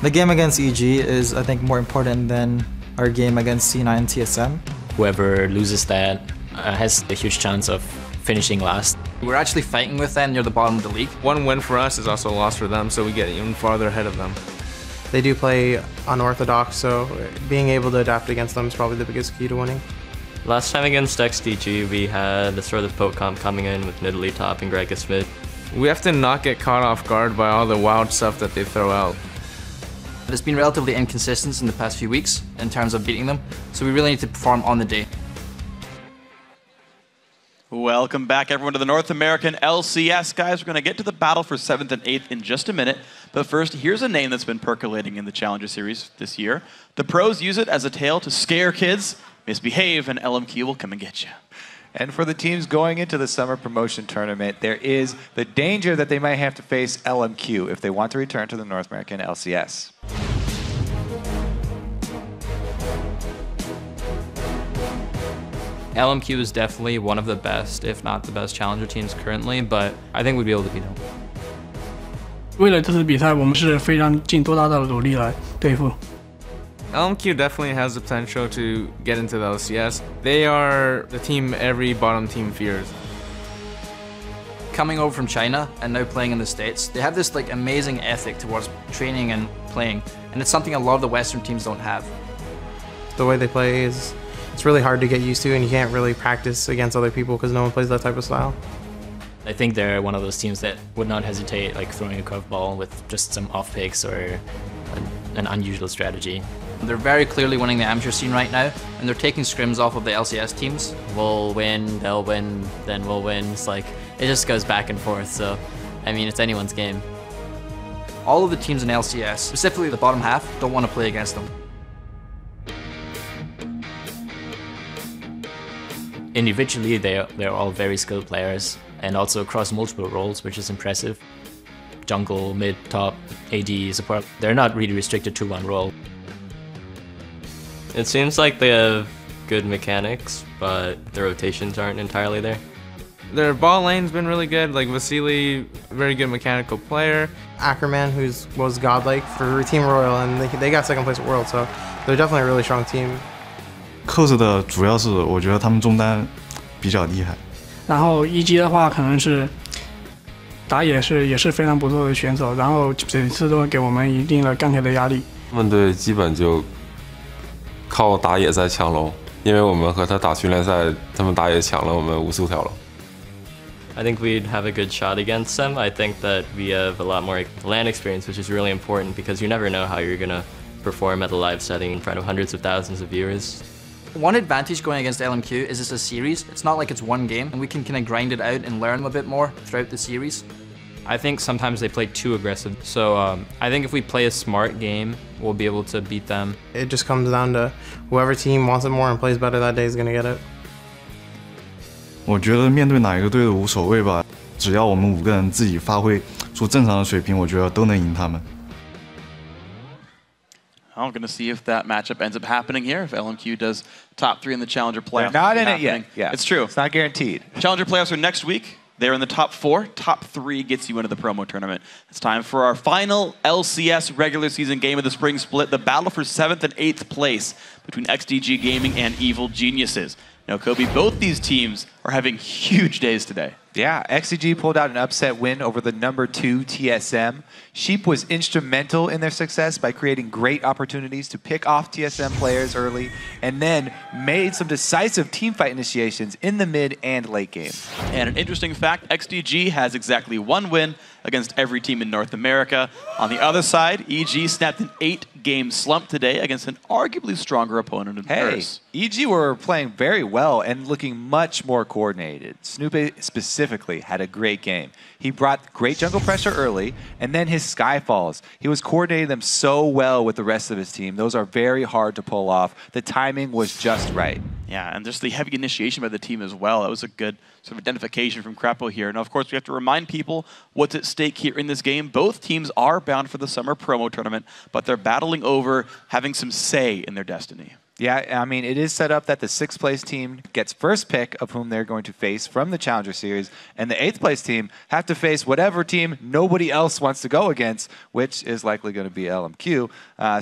The game against EG is, I think, more important than our game against C9 and TSM. Whoever loses that has a huge chance of finishing last. We're actually fighting with them near the bottom of the league. One win for us is also a loss for them, so we get even farther ahead of them. They do play unorthodox, so being able to adapt against them is probably the biggest key to winning. Last time against XDG, we had a sort of poke comp coming in with Nidalee top and Greg Smith. We have to not get caught off guard by all the wild stuff that they throw out. It's been relatively inconsistent in the past few weeks in terms of beating them, so we really need to perform on the day. Welcome back, everyone, to the North American LCS. Guys, we're going to get to the battle for 7th and 8th in just a minute. But first, here's a name that's been percolating in the Challenger Series this year. The pros use it as a tale to scare kids, misbehave, and LMQ will come and get you. And for the teams going into the summer promotion tournament, there is the danger that they might have to face LMQ if they want to return to the North American LCS. LMQ is definitely one of the best, if not the best challenger teams currently, but I think we'd be able to beat them. 为了这次比赛，我们是非常尽多大的努力来对付。 LMQ definitely has the potential to get into the LCS. They are the team every bottom team fears. Coming over from China and now playing in the States, they have this like amazing ethic towards training and playing, and it's something a lot of the Western teams don't have. The way they play is, it's really hard to get used to, and you can't really practice against other people because no one plays that type of style. I think they're one of those teams that would not hesitate like throwing a curveball with just some off picks or an unusual strategy. They're very clearly winning the amateur scene right now, and they're taking scrims off of the LCS teams. We'll win, they'll win, then we'll win. It's like, it just goes back and forth, so, I mean, it's anyone's game. All of the teams in LCS, specifically the bottom half, don't want to play against them. Individually, they're all very skilled players, and also across multiple roles, which is impressive. Jungle, mid, top, AD, support. They're not really restricted to one role. It seems like they have good mechanics, but the rotations aren't entirely there. Their ball lane's been really good, like Vasily, very good mechanical player. Ackerman, who was godlike for Team Royal, and they got 2nd place at World, so they're definitely a really strong team. 克制的主要是我觉得他们中单比较厉害。然后EG的话，可能是打野也是非常不错的选手，然后每次都会给我们一定的钢铁的压力。他们队基本就靠打野在抢龙，因为我们和他打训练赛，他们打野抢了我们无数条龙。I think we'd have a good shot against them. I think that we have a lot more LAN experience, which is really important because you never know how you're going to perform at a live setting in front of hundreds of thousands of viewers. One advantage going against LMQ is it's a series. It's not like it's one game, and we can kind of grind it out and learn a bit more throughout the series. I think sometimes they play too aggressive, so I think if we play a smart game, we'll be able to beat them. It just comes down to whoever team wants it more and plays better that day is going to get it. 我觉得面对哪一个队都无所谓吧，只要我们5个人自己发挥出正常的水平，我觉得都能赢他们。 I'm going to see if that matchup ends up happening here, if LMQ does top 3 in the Challenger playoffs. They're not in it yet. Yeah. It's true. It's not guaranteed. Challenger playoffs are next week. They're in the top 4. Top 3 gets you into the promo tournament. It's time for our final LCS regular season game of the spring split, the battle for 7th and 8th place between XDG Gaming and Evil Geniuses. Now, Kobe, both these teams are having huge days today. Yeah, XDG pulled out an upset win over the #2 TSM. Sheep was instrumental in their success by creating great opportunities to pick off TSM players early, and then made some decisive teamfight initiations in the mid and late game. And an interesting fact, XDG has exactly 1 win against every team in North America. On the other side, EG snapped an 8-game slump today against an arguably stronger opponent in Paris. EG were playing very well and looking much more coordinated. Snoopeh specifically had a great game. He brought great jungle pressure early, and then his Skyfalls. He was coordinating them so well with the rest of his team. Those are very hard to pull off. The timing was just right. Yeah, and just the heavy initiation by the team as well. That was a good sort of identification from Krepo here. Now, of course, we have to remind people what's at stake here in this game. Both teams are bound for the summer promo tournament, but they're battling over having some say in their destiny. Yeah, I mean, it is set up that the 6th place team gets first pick of whom they're going to face from the Challenger Series, and the 8th place team have to face whatever team nobody else wants to go against, which is likely going to be LMQ.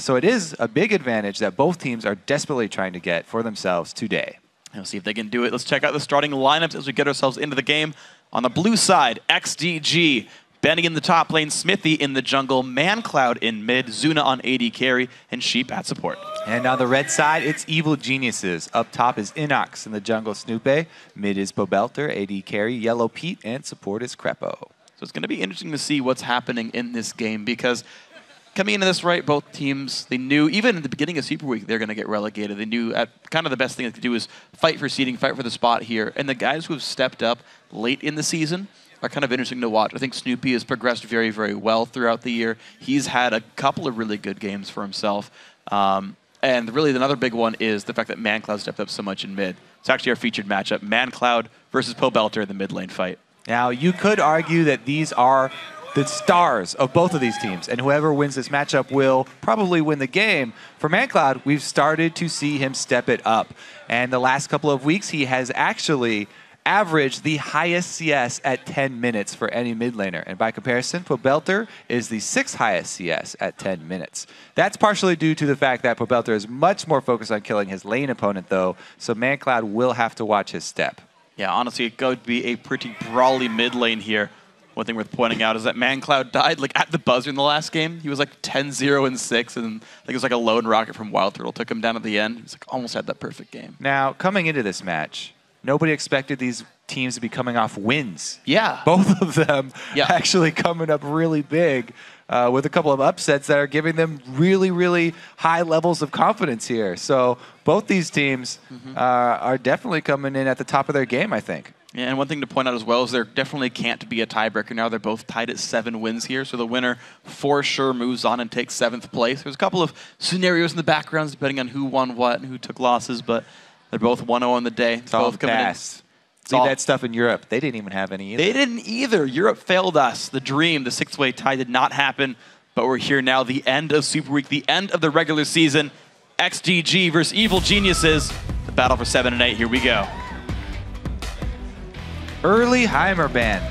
So it is a big advantage that both teams are desperately trying to get for themselves today. We'll see if they can do it. Let's check out the starting lineups as we get ourselves into the game. On the blue side, XDG. Benny in the top lane, Xmithie in the jungle, mancloud in mid, Zuna on AD carry, and Sheep at support. And on the red side, it's Evil Geniuses. Up top is Innox in the jungle, Snoopeh. Mid is Pobelter, AD carry, Yellowpete, and support is Krepo. So it's going to be interesting to see what's happening in this game because coming into this, right, both teams, they knew, even at the beginning of Super Week, they're going to get relegated. They knew kind of the best thing they could do is fight for seeding, fight for the spot here. And the guys who have stepped up late in the season are kind of interesting to watch. I think Snoopeh has progressed very, very well throughout the year. He's had a couple of really good games for himself. And really another big one is the fact that mancloud stepped up so much in mid. It's actually our featured matchup, mancloud versus Pobelter in the mid lane fight. Now, you could argue that these are the stars of both of these teams, and whoever wins this matchup will probably win the game. For mancloud, we've started to see him step it up. And the last couple of weeks, he has actually averaged the highest CS at 10 minutes for any mid laner. And by comparison, Pobelter is the 6th highest CS at 10 minutes. That's partially due to the fact that Pobelter is much more focused on killing his lane opponent, though, so mancloud will have to watch his step. Yeah, honestly, it could be a pretty brawly mid lane here. One thing worth pointing out is that mancloud died like at the buzzer in the last game. He was like 10-0-6, and I think it was like a lone rocket from Wild Turtle took him down at the end. He was like almost had that perfect game. Now, coming into this match, nobody expected these teams to be coming off wins. Yeah. Both of them actually coming up really big with a couple of upsets that are giving them really, really high levels of confidence here. So both these teams are definitely coming in at the top of their game, I think. Yeah, and one thing to point out as well is there definitely can't be a tiebreaker now. They're both tied at 7 wins here, so the winner for sure moves on and takes 7th place. There's a couple of scenarios in the backgrounds depending on who won what and who took losses, but they're both 1-0 on the day. It's all fast. Leave that stuff in Europe. They didn't even have any either. They didn't either. Europe failed us. The dream, the 6-way tie did not happen, but we're here now. The end of Super Week, the end of the regular season. XDG versus Evil Geniuses. The battle for 7 and 8. Here we go. Early Heimer ban.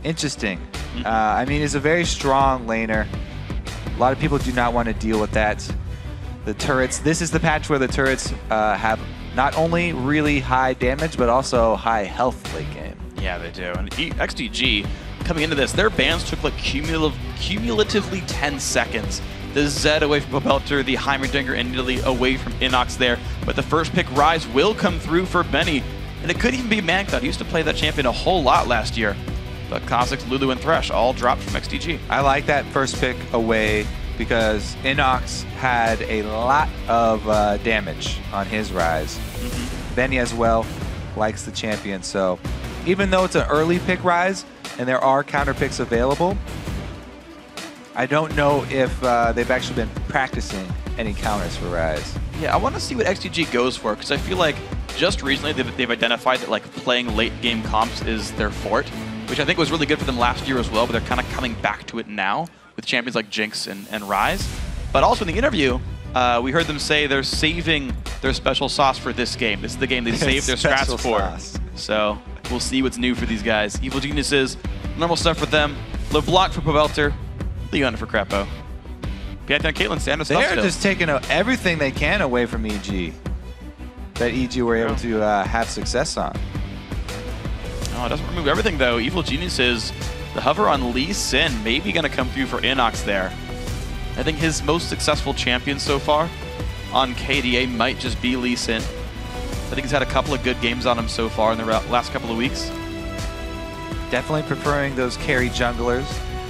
Interesting. I mean, he's a very strong laner. A lot of people do not want to deal with that. The turrets, this is the patch where the turrets have not only really high damage, but also high health late game. Yeah, they do. And XDG, coming into this, their bans took like cumulatively 10 seconds. The Zed away from Pobelter, the Heimerdinger and nearly away from Innox there. But the first pick, Ryze, will come through for Benny. And it could even be mancloud. He used to play that champion a whole lot last year. But Kha'Zix, Lulu, and Thresh all dropped from XDG. I like that first pick away because Innox had a lot of damage on his Ryze. Benny as well likes the champion, so even though it's an early pick Ryze and there are counter picks available, I don't know if they've actually been practicing any counters for Ryze. Yeah, I want to see what XDG goes for, because I feel like just recently they've identified that like playing late game comps is their fort, which I think was really good for them last year as well, but they're kind of coming back to it now with champions like Jinx and Ryze. But also in the interview, we heard them say they're saving their special sauce for this game. This is the game they saved their strats for. So we'll see what's new for these guys. Evil Geniuses, normal stuff for them. LeBlanc for Pobelter, Leona for Krepo. Pantheon, Caitlyn, standard stuff. They're just taking everything they can away from EG. That EG were able to have success on. Oh, it doesn't remove everything though. Evil Geniuses, the hover on Lee Sin, maybe going to come through for Innox there. I think his most successful champion so far on KDA might just be Lee Sin. I think he's had a couple of good games on him so far in the last couple of weeks. Definitely preferring those carry junglers.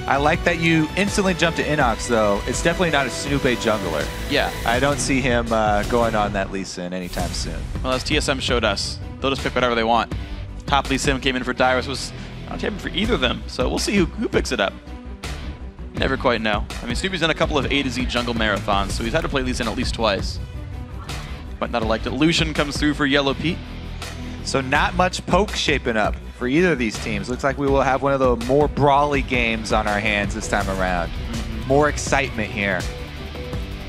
I like that you instantly jump to Innox, though. It's definitely not a Snoopeh jungler. Yeah. I don't see him going on that Lee Sin anytime soon. Well, as TSM showed us, they'll just pick whatever they want. Top Lee Sin came in for Dyrus, was not champion for either of them, so we'll see who picks it up. Never quite know. I mean, Snoopeh's done a couple of A to Z jungle marathons, so he's had to play Lee Sin at least twice. Might not have liked it. Lucian comes through for Yellowpete. So not much poke shaping up for either of these teams. Looks like we will have one of the more brawly games on our hands this time around. More excitement here.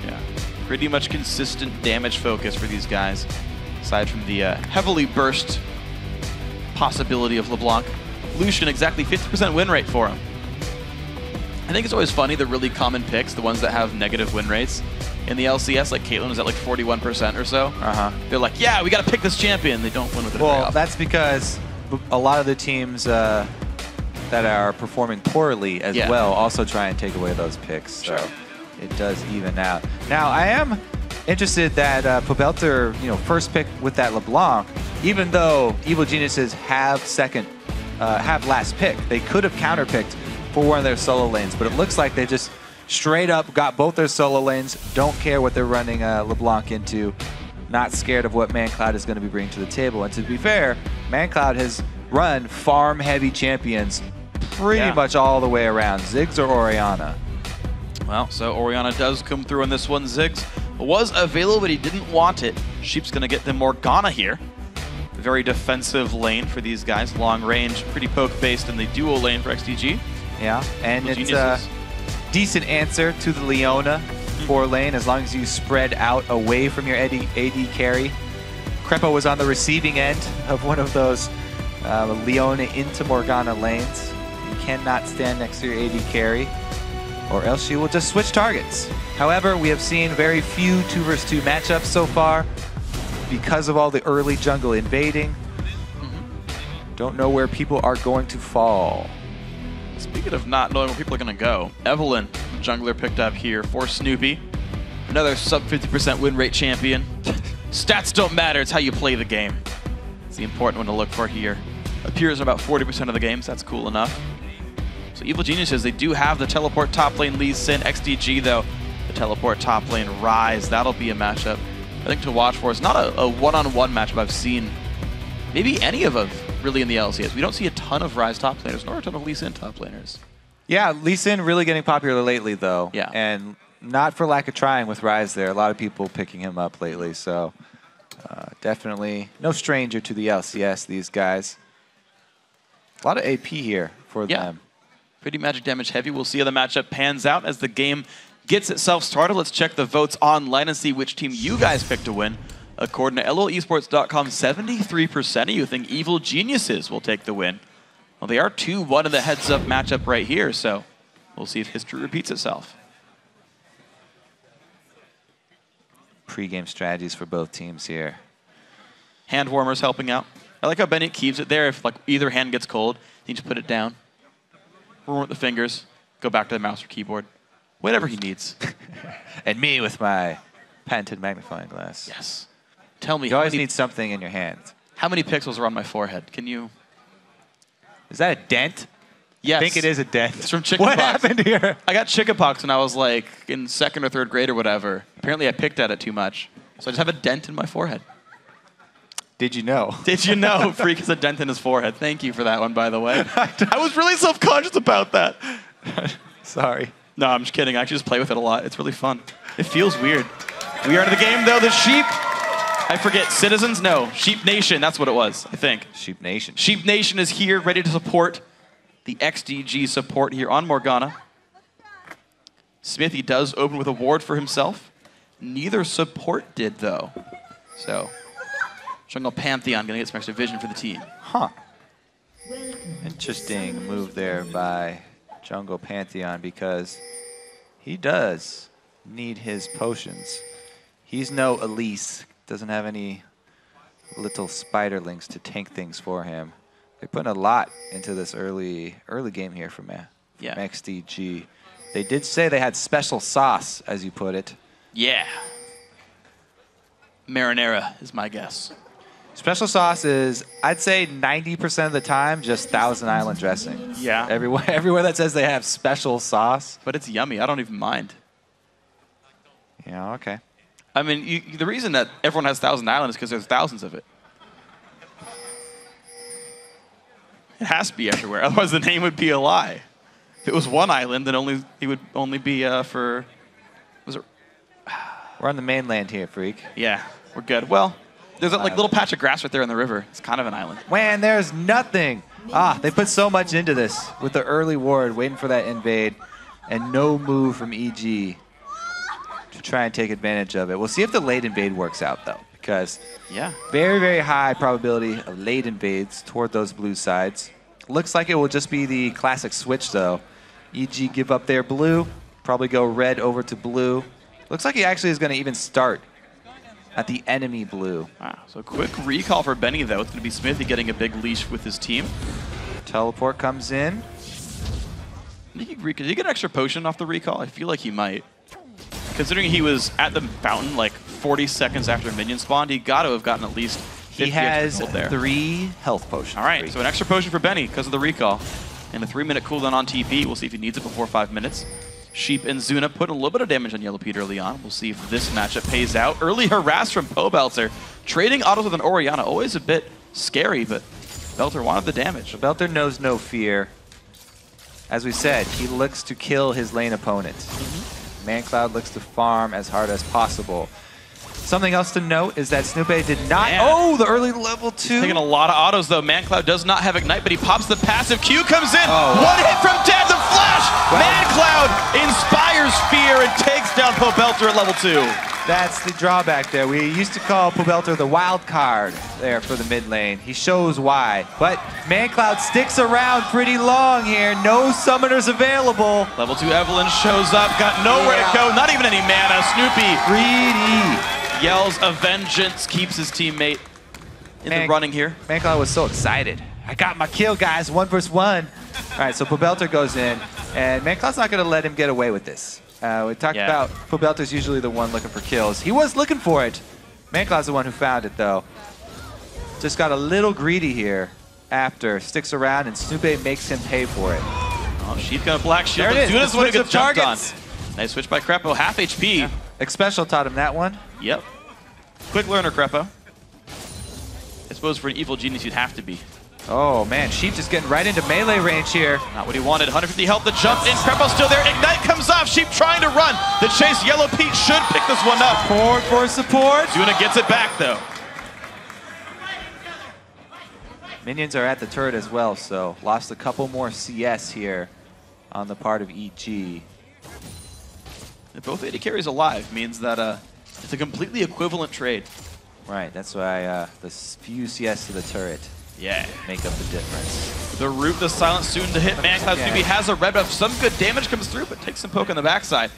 Yeah. Pretty much consistent damage focus for these guys, aside from the heavily burst possibility of Leblanc. Lucian, exactly 50% win rate for him. I think it's always funny, the really common picks, the ones that have negative win rates. In the LCS, like Caitlyn was at like 41% or so. They're like, yeah, we got to pick this champion. They don't win with it very Well, often. that's because a lot of the teams that are performing poorly as well also try and take away those picks. So it does even out. Now, I am interested that Pobelter, first pick with that LeBlanc, even though Evil Geniuses have last pick, they could have counterpicked for one of their solo lanes, but it looks like they just straight up got both their solo lanes, don't care what they're running LeBlanc into, not scared of what mancloud is going to be bringing to the table. And to be fair, mancloud has run farm-heavy champions pretty much all the way around, Ziggs or Orianna. Well, so Orianna does come through on this one. Ziggs was available, but he didn't want it. Sheep's going to get the Morgana here. Very defensive lane for these guys, long range, pretty poke-based in the duo lane for XDG. Yeah, and it's a decent answer to the Leona 4 lane as long as you spread out away from your AD carry. Krepo was on the receiving end of one of those Leona into Morgana lanes. You cannot stand next to your AD carry, or else you will just switch targets. However, we have seen very few 2 versus 2 matchups so far because of all the early jungle invading. Don't know where people are going to fall. Speaking of not knowing where people are going to go, Evelynn, jungler picked up here for Snoopeh. Another sub 50% win rate champion. Stats don't matter, it's how you play the game. It's the important one to look for here. Appears in about 40% of the games, that's cool enough. So Evil Geniuses, they do have the teleport top lane Lee Sin. XDG though, the teleport top lane Ryze. That'll be a matchup I think to watch for. It's not a one-on-one matchup I've seen maybe any of them really in the LCS. We don't see a ton of Ryze top laners, nor a ton of Lee Sin top laners. Yeah, Lee Sin really getting popular lately though. Yeah. And not for lack of trying with Ryze there. A lot of people picking him up lately, so definitely no stranger to the LCS, these guys. A lot of AP here for them. Pretty magic damage heavy. We'll see how the matchup pans out as the game gets itself started. Let's check the votes online and see which team you guys picked to win. According to LOLesports.com, 73% of you think Evil Geniuses will take the win. Well, they are 2-1 in the heads-up matchup right here, so we'll see if history repeats itself. Pre-game strategies for both teams here. Hand warmers helping out. I like how Bennett keeps it there. If like either hand gets cold, you just put it down. Warm with the fingers. Go back to the mouse or keyboard. Whatever he needs. And me with my patented magnifying glass. Yes. Tell me. You always need something in your hand. How many pixels are on my forehead? Can you? Is that a dent? Yes. I think it is a dent. It's from chickenpox. What happened here? I got chickenpox when I was like in 2nd or 3rd grade or whatever. Apparently I picked at it too much. So I just have a dent in my forehead. Did you know? Did you know? Freak has a dent in his forehead. Thank you for that one, by the way. I was really self-conscious about that. Sorry. No, I'm just kidding. I actually just play with it a lot. It's really fun. It feels weird. We are in the game, though. The Sheep. I forget. Citizens? No. Sheep Nation. That's what it was, I think. Sheep Nation. Sheep Nation is here, ready to support the XDG support here on Morgana. Xmithie does open with a ward for himself. Neither support did, though. So, Jungle Pantheon going to get some extra vision for the team. Huh. Interesting move there by Jungle Pantheon because he does need his potions. He's no Ellis. Doesn't have any little spiderlings to tank things for him. They're putting a lot into this early game here from XDG. They did say they had special sauce, as you put it. Yeah. Marinara is my guess. Special sauce is, I'd say 90% of the time, just Thousand Island dressing. Yeah. Everywhere that says they have special sauce. But it's yummy. I don't even mind. Yeah, okay. I mean, the reason that everyone has Thousand Island is because there's thousands of it. It has to be everywhere. Otherwise, the name would be a lie. If it was one island, then it would only be for... Was it? We're on the mainland here, Freak. Yeah, we're good. Well, there's a little patch of grass right there in the river. It's kind of an island. Man, there's nothing. They put so much into this with the early ward, waiting for that invade, and no move from EG to try and take advantage of it. We'll see if the late invade works out, though, because yeah, very, very high probability of late invades toward those blue sides. Looks like it will just be the classic switch, though. EG give up their blue, probably go red over to blue. Looks like he actually is going to even start at the enemy blue. Wow, so quick recall for Benny, though. It's going to be Xmithie getting a big leash with his team. Teleport comes in. Did he get an extra potion off the recall? I feel like he might. Considering he was at the fountain like 40 seconds after minion spawned, he got to have gotten at least 50 He has extra gold there. 3 health potions. All right, so an extra potion for Benny because of the recall. And a 3-minute cooldown on TP. We'll see if he needs it before 5 minutes. Sheep and Zuna put a little bit of damage on Yellowpete early on. We'll see if this matchup pays out. Early harass from Pobelter. Trading autos with an Orianna, always a bit scary, but Belter wanted the damage. Belter knows no fear. As we said, he looks to kill his lane opponent. mancloud looks to farm as hard as possible. Something else to note is that Snoopeh did not... Man. Oh, the early level 2. Taking a lot of autos, though. mancloud does not have Ignite, but he pops the passive. Q comes in. Oh, One hit from Dead, the flash! Wow. mancloud inspires fear and takes down Pobelter at level 2. That's the drawback there. We used to call Pobelter the wild card there for the mid lane. He shows why. But mancloud sticks around pretty long here. No summoners available. Level 2 Evelynn shows up. Got nowhere to go. Not even any mana. Snoopeh Greedy. Yells a vengeance, keeps his teammate in the running here. mancloud was so excited. I got my kill, guys. 1 versus 1. All right, so Pobelter goes in, and mancloud's not going to let him get away with this. We talked about Pobelter's usually the one looking for kills. He was looking for it. mancloud's the one who found it, though. Just got a little greedy here after. Sticks around, and Snoopeh makes him pay for it. Oh, she's going to black shield. There it is. Zuna's the one who Switch gets of jumped on. targets. Nice switch by Krepo. Half HP. Yeah. Xpecial taught him that one. Yep. Quick learner, Krepo. I suppose for an evil genius, you'd have to be. Oh, man. Sheep just getting right into melee range here. Not what he wanted. 150 health, the jump in. Krepo's still there. Ignite comes off. Sheep trying to run. The chase. Yellowpete should pick this one up. Support for support. Zuna gets it back, though. Minions are at the turret as well, so lost a couple more CS here on the part of EG. Both AD carries alive means that it's a completely equivalent trade. Right, that's why the few CS to the turret make up the difference. The root, the silence soon to hit. mancloud. Snoopeh has a red buff. Some good damage comes through, but takes some poke on the backside.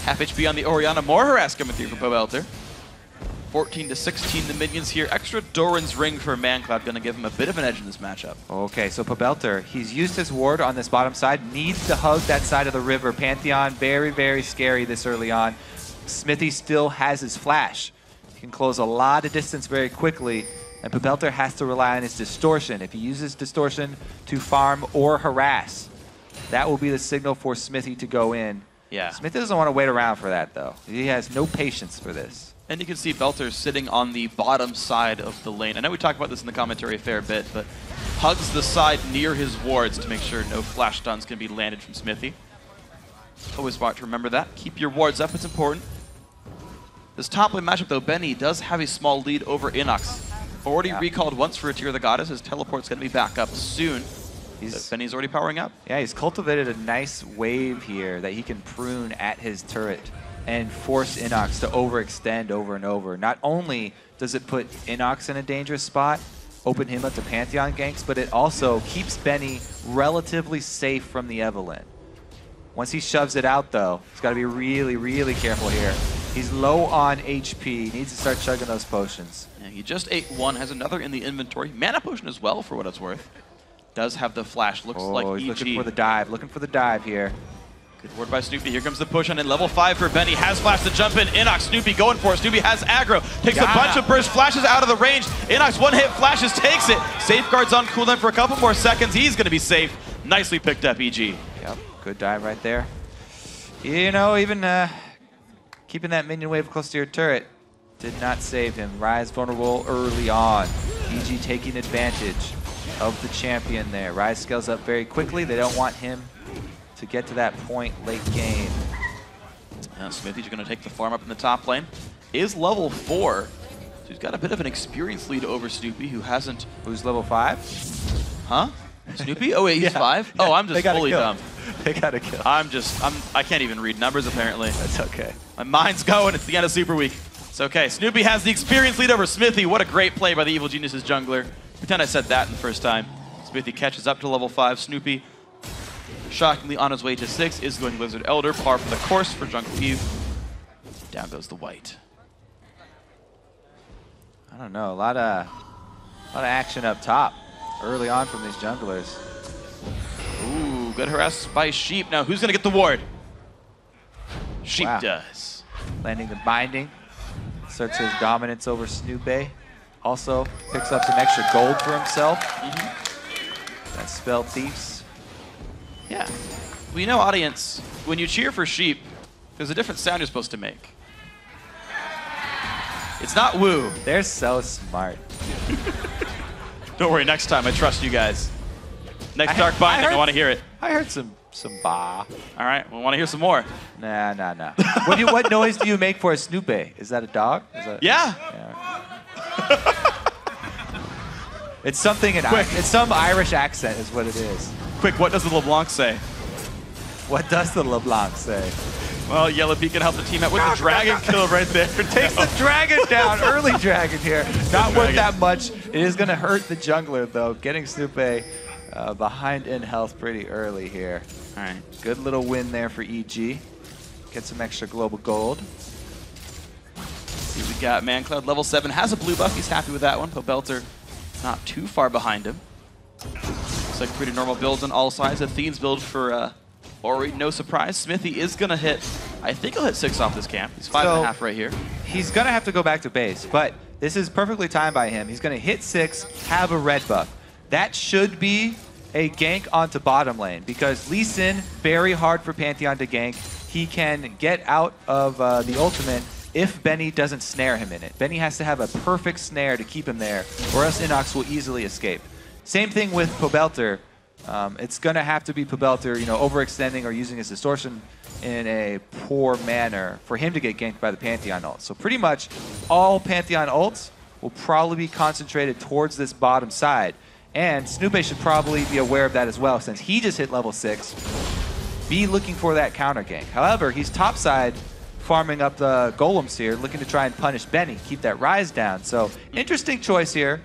Half HP on the Orianna. More harass coming through from Pobelter. 14 to 16 the minions here. Extra Doran's ring for mancloud, going to give him a bit of an edge in this matchup. Okay, so Pobelter, he's used his ward on this bottom side, needs to hug that side of the river. Pantheon, very, very scary this early on. Xmithie still has his flash. He can close a lot of distance very quickly, and Pobelter has to rely on his distortion. If he uses distortion to farm or harass, that will be the signal for Xmithie to go in. Yeah. Xmithie doesn't want to wait around for that, though. He has no patience for this. And you can see Belter sitting on the bottom side of the lane. I know we talked about this in the commentary a fair bit, but hugs the side near his wards to make sure no flash stuns can be landed from Xmithie. Always smart to remember that. Keep your wards up, it's important. This top lane matchup, though, Benny does have a small lead over Innox. Already recalled once for a Tear of the Goddess. His teleport's going to be back up soon. Benny's already powering up. Yeah, he's cultivated a nice wave here that he can prune at his turret and force Innox to overextend over and over. Not only does it put Innox in a dangerous spot, open him up to Pantheon ganks, but it also keeps Benny relatively safe from the Evelynn. Once he shoves it out, though, he's got to be really, really careful here. He's low on HP, needs to start chugging those potions. Yeah, he just ate one, has another in the inventory. Mana potion as well, for what it's worth. Does have the flash, looks like EG. He's looking for the dive, here. Good word by Snoopeh. Here comes the push on in level 5 for Benny. Has flash to jump in. Innox, Snoopeh going for it. Snoopeh has aggro. Takes a bunch of burst. Flashes out of the range. Innox one hit flashes. Takes it. Safeguards on cooldown for a couple more seconds. He's going to be safe. Nicely picked up, EG. Yep, good dive right there. You know, even keeping that minion wave close to your turret did not save him. Ryze vulnerable early on. EG taking advantage of the champion there. Ryze scales up very quickly. They don't want him to get to that point late game. Now Xmithie's going to take the farm up in the top lane. Is level 4. So he's got a bit of an experience lead over Snoopeh, who hasn't... Who's level 5? Huh? Snoopeh? Oh wait, he's 5? Oh, I'm just fully dumb. They got a kill. I can't even read numbers apparently. That's okay. My mind's going. It's the end of Super Week. It's okay. Snoopeh has the experience lead over Xmithie. What a great play by the Evil Geniuses jungler. Pretend I said that in the first time. Xmithie catches up to level 5. Snoopeh, shockingly on his way to 6, is going Lizard Elder. Par for the course for Jungle Eve. Down goes the white. I don't know. A lot of action up top early on from these junglers. Ooh, good harass by Sheep. Now who's going to get the ward? Sheep does. Landing the binding. Asserts his dominance over Snoopeh. Also picks up some extra gold for himself. That's Spell Thieves. Yeah. Well, you know, audience, when you cheer for Sheep, there's a different sound you're supposed to make. It's not woo. They're so smart. Don't worry, next time I trust you guys. Next Dark Binding, I want to hear it. I heard some bah. All right, we want to hear some more. Nah. What noise do you make for a Snoopeh? Is that a dog? Yeah. It's something it's some Irish accent is what it is. Quick, what does the Leblanc say? What does the Leblanc say? Well, Yellowpete can help the team out with the dragon kill right there. Takes the dragon down, early dragon here. Not worth that much. It is going to hurt the jungler though. Getting Snoopeh behind in health pretty early here. All right, good little win there for EG. Get some extra global gold. See, we got mancloud level 7, has a blue buff. He's happy with that one. Pobelter not too far behind him. Looks like pretty normal builds on all sides. Athene's build for Ori, no surprise. Xmithie is gonna hit, I think he'll hit 6 off this camp. He's 5.5 right here. He's gonna have to go back to base, but this is perfectly timed by him. He's gonna hit 6, have a red buff. That should be a gank onto bottom lane because Lee Sin, very hard for Pantheon to gank. He can get out of the ultimate if Benny doesn't snare him in it. Benny has to have a perfect snare to keep him there, or else Innox will easily escape. Same thing with Pobelter. It's going to have to be Pobelter, overextending or using his distortion in a poor manner for him to get ganked by the Pantheon ult. So pretty much all Pantheon ults will probably be concentrated towards this bottom side. And Snoopeh should probably be aware of that as well, since he just hit level 6. Be looking for that counter gank. However, he's topside farming up the golems here, looking to try and punish Benny, keep that Ryze down. So interesting choice here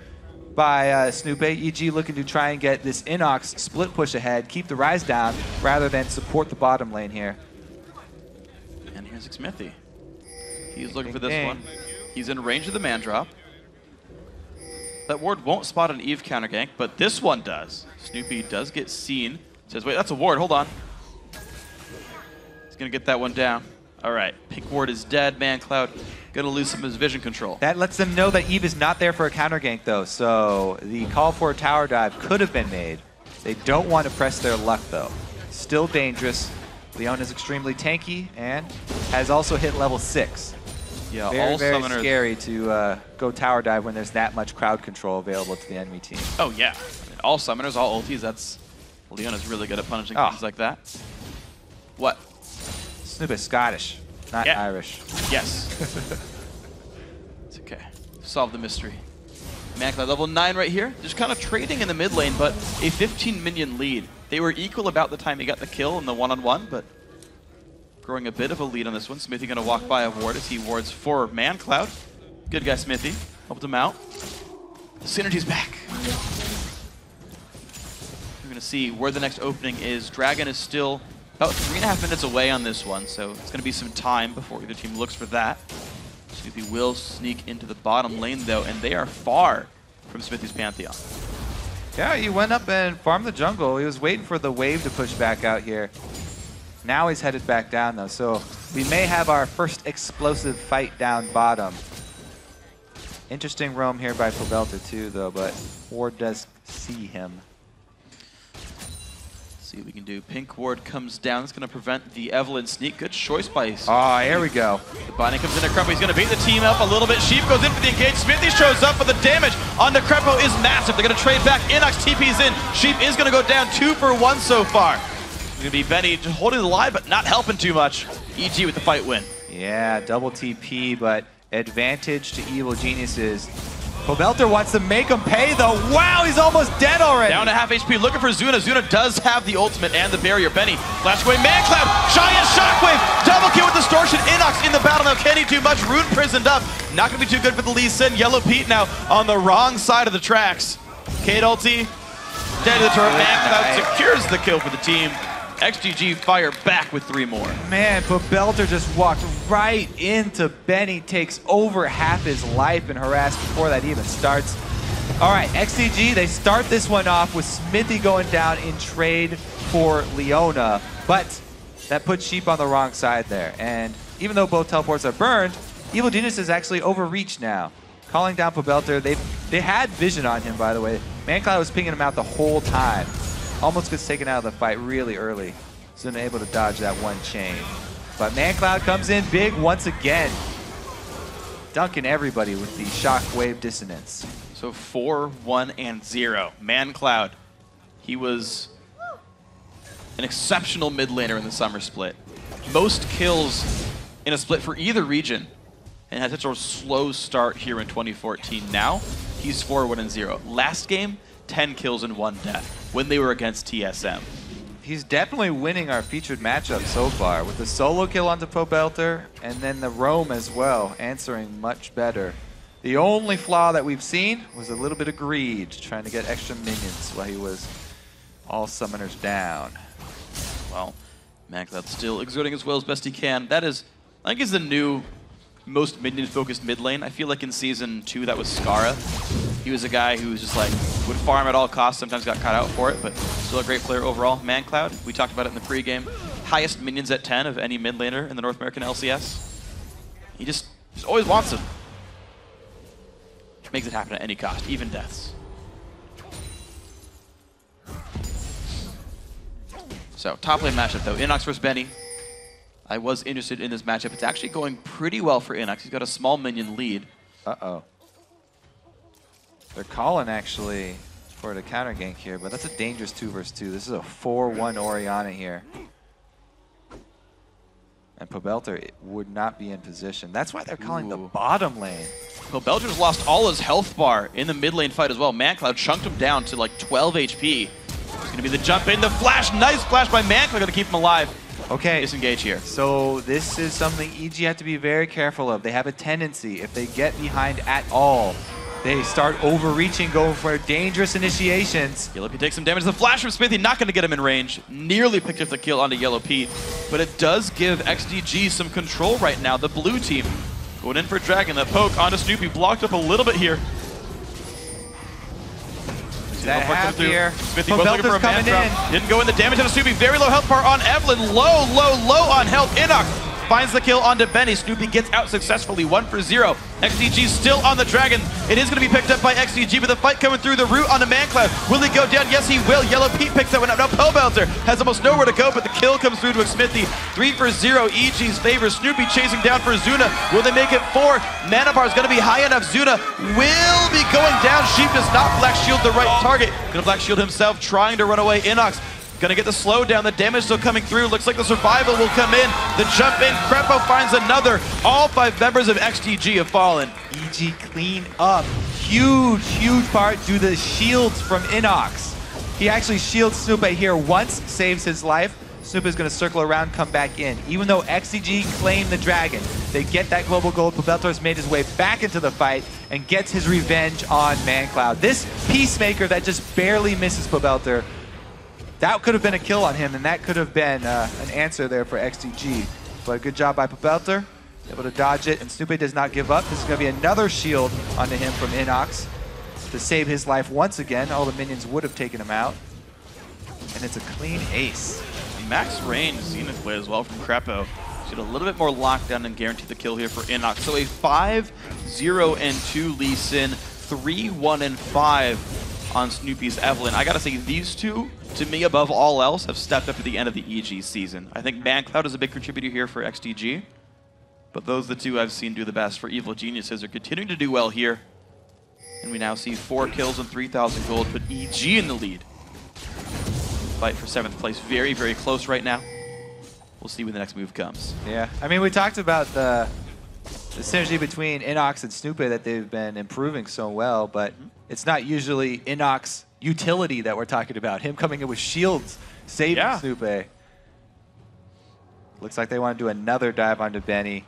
by Snoopeh. EG looking to try and get this Innox split push ahead, keep the Ryze down, rather than support the bottom lane here. And here's Xmithie. He's looking for this one. He's in range of the man drop. That ward won't spot an Eve counter gank, but this one does. Snoopeh does get seen. Says, wait, that's a ward, hold on. He's gonna get that one down. All right, pink ward is dead. mancloud gonna lose some of his vision control. That lets them know that Eve is not there for a counter gank though, so the call for a tower dive could have been made. They don't want to press their luck though. Still dangerous. Leona is extremely tanky and has also hit level 6. Yeah, very, all very summoners scary to go tower dive when there's that much crowd control available to the enemy team. Oh yeah, all summoners, all ultis. That's Leona's really good at punishing things like that. What? Snoopeh is Scottish, not Irish. Yes. It's okay. Solve the mystery. mancloud level 9 right here. Just kind of trading in the mid lane, but a 15 minion lead. They were equal about the time he got the kill in the one-on-one, but growing a bit of a lead on this one. Xmithie gonna walk by a ward as he wards for mancloud. Good guy, Xmithie. Helped him out. Synergy's back. We're gonna see where the next opening is. Dragon is still about 3.5 minutes away on this one, so it's gonna be some time before either team looks for that. Snoopeh will sneak into the bottom lane though, and they are far from Xmithie's Pantheon. Yeah, he went up and farmed the jungle. He was waiting for the wave to push back out here. Now he's headed back down though, so we may have our first explosive fight down bottom. Interesting roam here by Pobelter too though, but ward does see him. See what we can do. Pink ward comes down. It's going to prevent the Evelynn sneak. Good choice by Oh, here we go. The binding comes into Krepo. He's going to beat the team up a little bit. Sheep goes in for the engage. Xmithie shows up, but the damage on the Krepo is massive. They're going to trade back. Innox TP's in. Sheep is going to go down 2 for 1 so far. It's going to be Benny just holding the line, but not helping too much. EG with the fight win. Yeah, double TP, but advantage to Evil Geniuses. Pobelter wants to make him pay though. Wow, he's almost dead already. Down to half HP, looking for Zuna. Zuna does have the ultimate and the barrier. Benny, flash away, mancloud, giant shockwave, double kill with distortion. Innox in the battle now, can he do much? Rune prisoned up, not gonna be too good for the Lee Sin. Yellowpete now on the wrong side of the tracks. Kate ulti, dead to the turret. mancloud secures the kill for the team. XDG fire back with 3 more. Man, Pobelter just walked right into Benny, takes over half his life and harass before that even starts. All right, XDG, they start this one off with Xmithie going down in trade for Leona, but that puts Sheep on the wrong side there. And even though both teleports are burned, Evil Genius is actually overreached now. Calling down Pobelter, they had vision on him, by the way. mancloud was pinging him out the whole time. Almost gets taken out of the fight really early. Zuna able to dodge that one chain. But mancloud comes in big once again. Dunking everybody with the shockwave dissonance. So 4, 1, and 0. mancloud, he was an exceptional mid laner in the summer split. Most kills in a split for either region. And had such a slow start here in 2014. Now, he's 4, 1, and 0. Last game, 10 kills and 1 death when they were against TSM. He's definitely winning our featured matchup so far with the solo kill onto Pobelter and then the roam as well, answering much better. The only flaw that we've seen was a little bit of greed, trying to get extra minions while he was all summoners down. Well, mancloud still exerting his will as best he can. That is, I think, is the new most minion-focused mid lane. I feel like in Season 2 that was Skara. He was a guy who was just like, would farm at all costs, sometimes got caught out for it, but still a great player overall. mancloud, we talked about it in the pregame. Highest minions at 10 of any mid laner in the North American LCS. He just always wants them. Makes it happen at any cost, even deaths. So, top lane matchup though, Innox versus Benny. I was interested in this matchup. It's actually going pretty well for Innox. He's got a small minion lead. Uh-oh. They're calling actually for the counter gank here, but that's a dangerous 2 versus 2. This is a 4-1 Orianna here. And Pobelter would not be in position. That's why they're calling the bottom lane. Pobelter's lost all his health bar in the mid lane fight as well. mancloud chunked him down to like 12 HP. It's gonna be the jump in, the flash, nice flash by mancloud, gonna keep him alive. Okay, disengage here. So this is something EG have to be very careful of. They have a tendency, if they get behind at all, they start overreaching, going for dangerous initiations. Yellowpete takes some damage. The flash from Xmithie, not going to get him in range. Nearly picked up the kill onto Yellowpete, but it does give XDG some control right now. The blue team going in for Dragon. The poke onto Snoopeh, blocked up a little bit here. That half here. Xmithie was looking for a man drop. Didn't go in the damage on Snoopeh. Very low health bar on Evelynn. Low on health. Innox finds the kill onto Benny. Snoopeh gets out successfully, 1 for 0. XDG still on the Dragon. It is going to be picked up by XDG, but the fight coming through the root onto mancloud. Will he go down? Yes, he will. Yellowpete picks that one up. Now Pobelter has almost nowhere to go, but the kill comes through to Xmithie. 3 for 0. EG's favor. Snoopeh chasing down for Zuna. Will they make it 4? Mana bar is going to be high enough. Zuna will be going down. Sheep does not black shield the right target. Going to black shield himself, trying to run away. Innox gonna get the slowdown, the damage still coming through. Looks like the survival will come in. The jump in, Krepo finds another. All 5 members of XDG have fallen. EG clean up. Huge part due to the shields from Innox. He actually shields Snoopeh here once, saves his life. Snoopeh is gonna circle around, come back in. Even though XDG claim the Dragon, they get that global gold. Pobelter has made his way back into the fight and gets his revenge on mancloud. This Peacemaker that just barely misses Pobelter, that could have been a kill on him, and that could have been an answer there for XDG. But good job by Pobelter, able to dodge it, and Snoopeh does not give up. This is going to be another shield onto him from Innox to save his life once again. All the minions would have taken him out. And it's a clean ace. Max range Xena play as well from Krepo. Get a little bit more lockdown and guarantee the kill here for Innox. So a 5-0-2 Lee Sin, 3-1-5 on Snoopeh's Evelynn. I gotta say, these two, to me, above all else, have stepped up at the end of the EG season. I think mancloud is a big contributor here for XDG, but those are the two I've seen do the best for Evil Geniuses. Are continuing to do well here, and we now see 4 kills and 3,000 gold, put EG in the lead. Fight for 7th place, very close right now. We'll see when the next move comes. Yeah, I mean, we talked about the the synergy between Innox and Snoopeh that they've been improving so well, but it's not usually Innox utility that we're talking about. Him coming in with shields, saving Snoopeh. Looks like they want to do another dive onto Benny.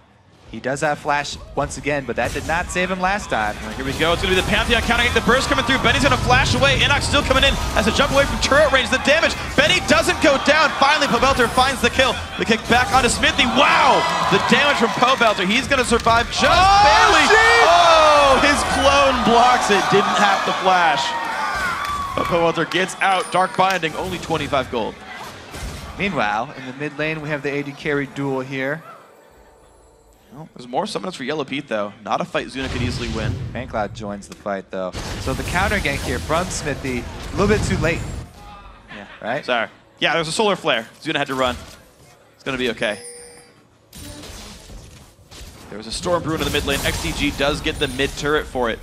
He does have flash once again, but that did not save him last time. Right, here we go. It's going to be the Pantheon countering the burst coming through. Benny's going to flash away. Innox still coming in as a jump away from turret range. The damage. Benny doesn't go down. Finally, Pobelter finds the kill. The kick back onto Xmithie. Wow! The damage from Pobelter. He's going to survive just barely. Oh! His clone blocks it. Didn't have to flash. But Pobelter gets out. Dark Binding, only 25 gold. Meanwhile, in the mid lane, we have the AD carry duel here. Well, there's more summoners for Yellowpete, though. Not a fight Zuna could easily win. mancloud joins the fight, though. So the counter gank here from Xmithie, a little bit too late. Yeah. Right? Sorry. Yeah, there's a solar flare. Zuna had to run. It's going to be okay. There was a storm brewing in the mid lane. XDG does get the mid turret for it.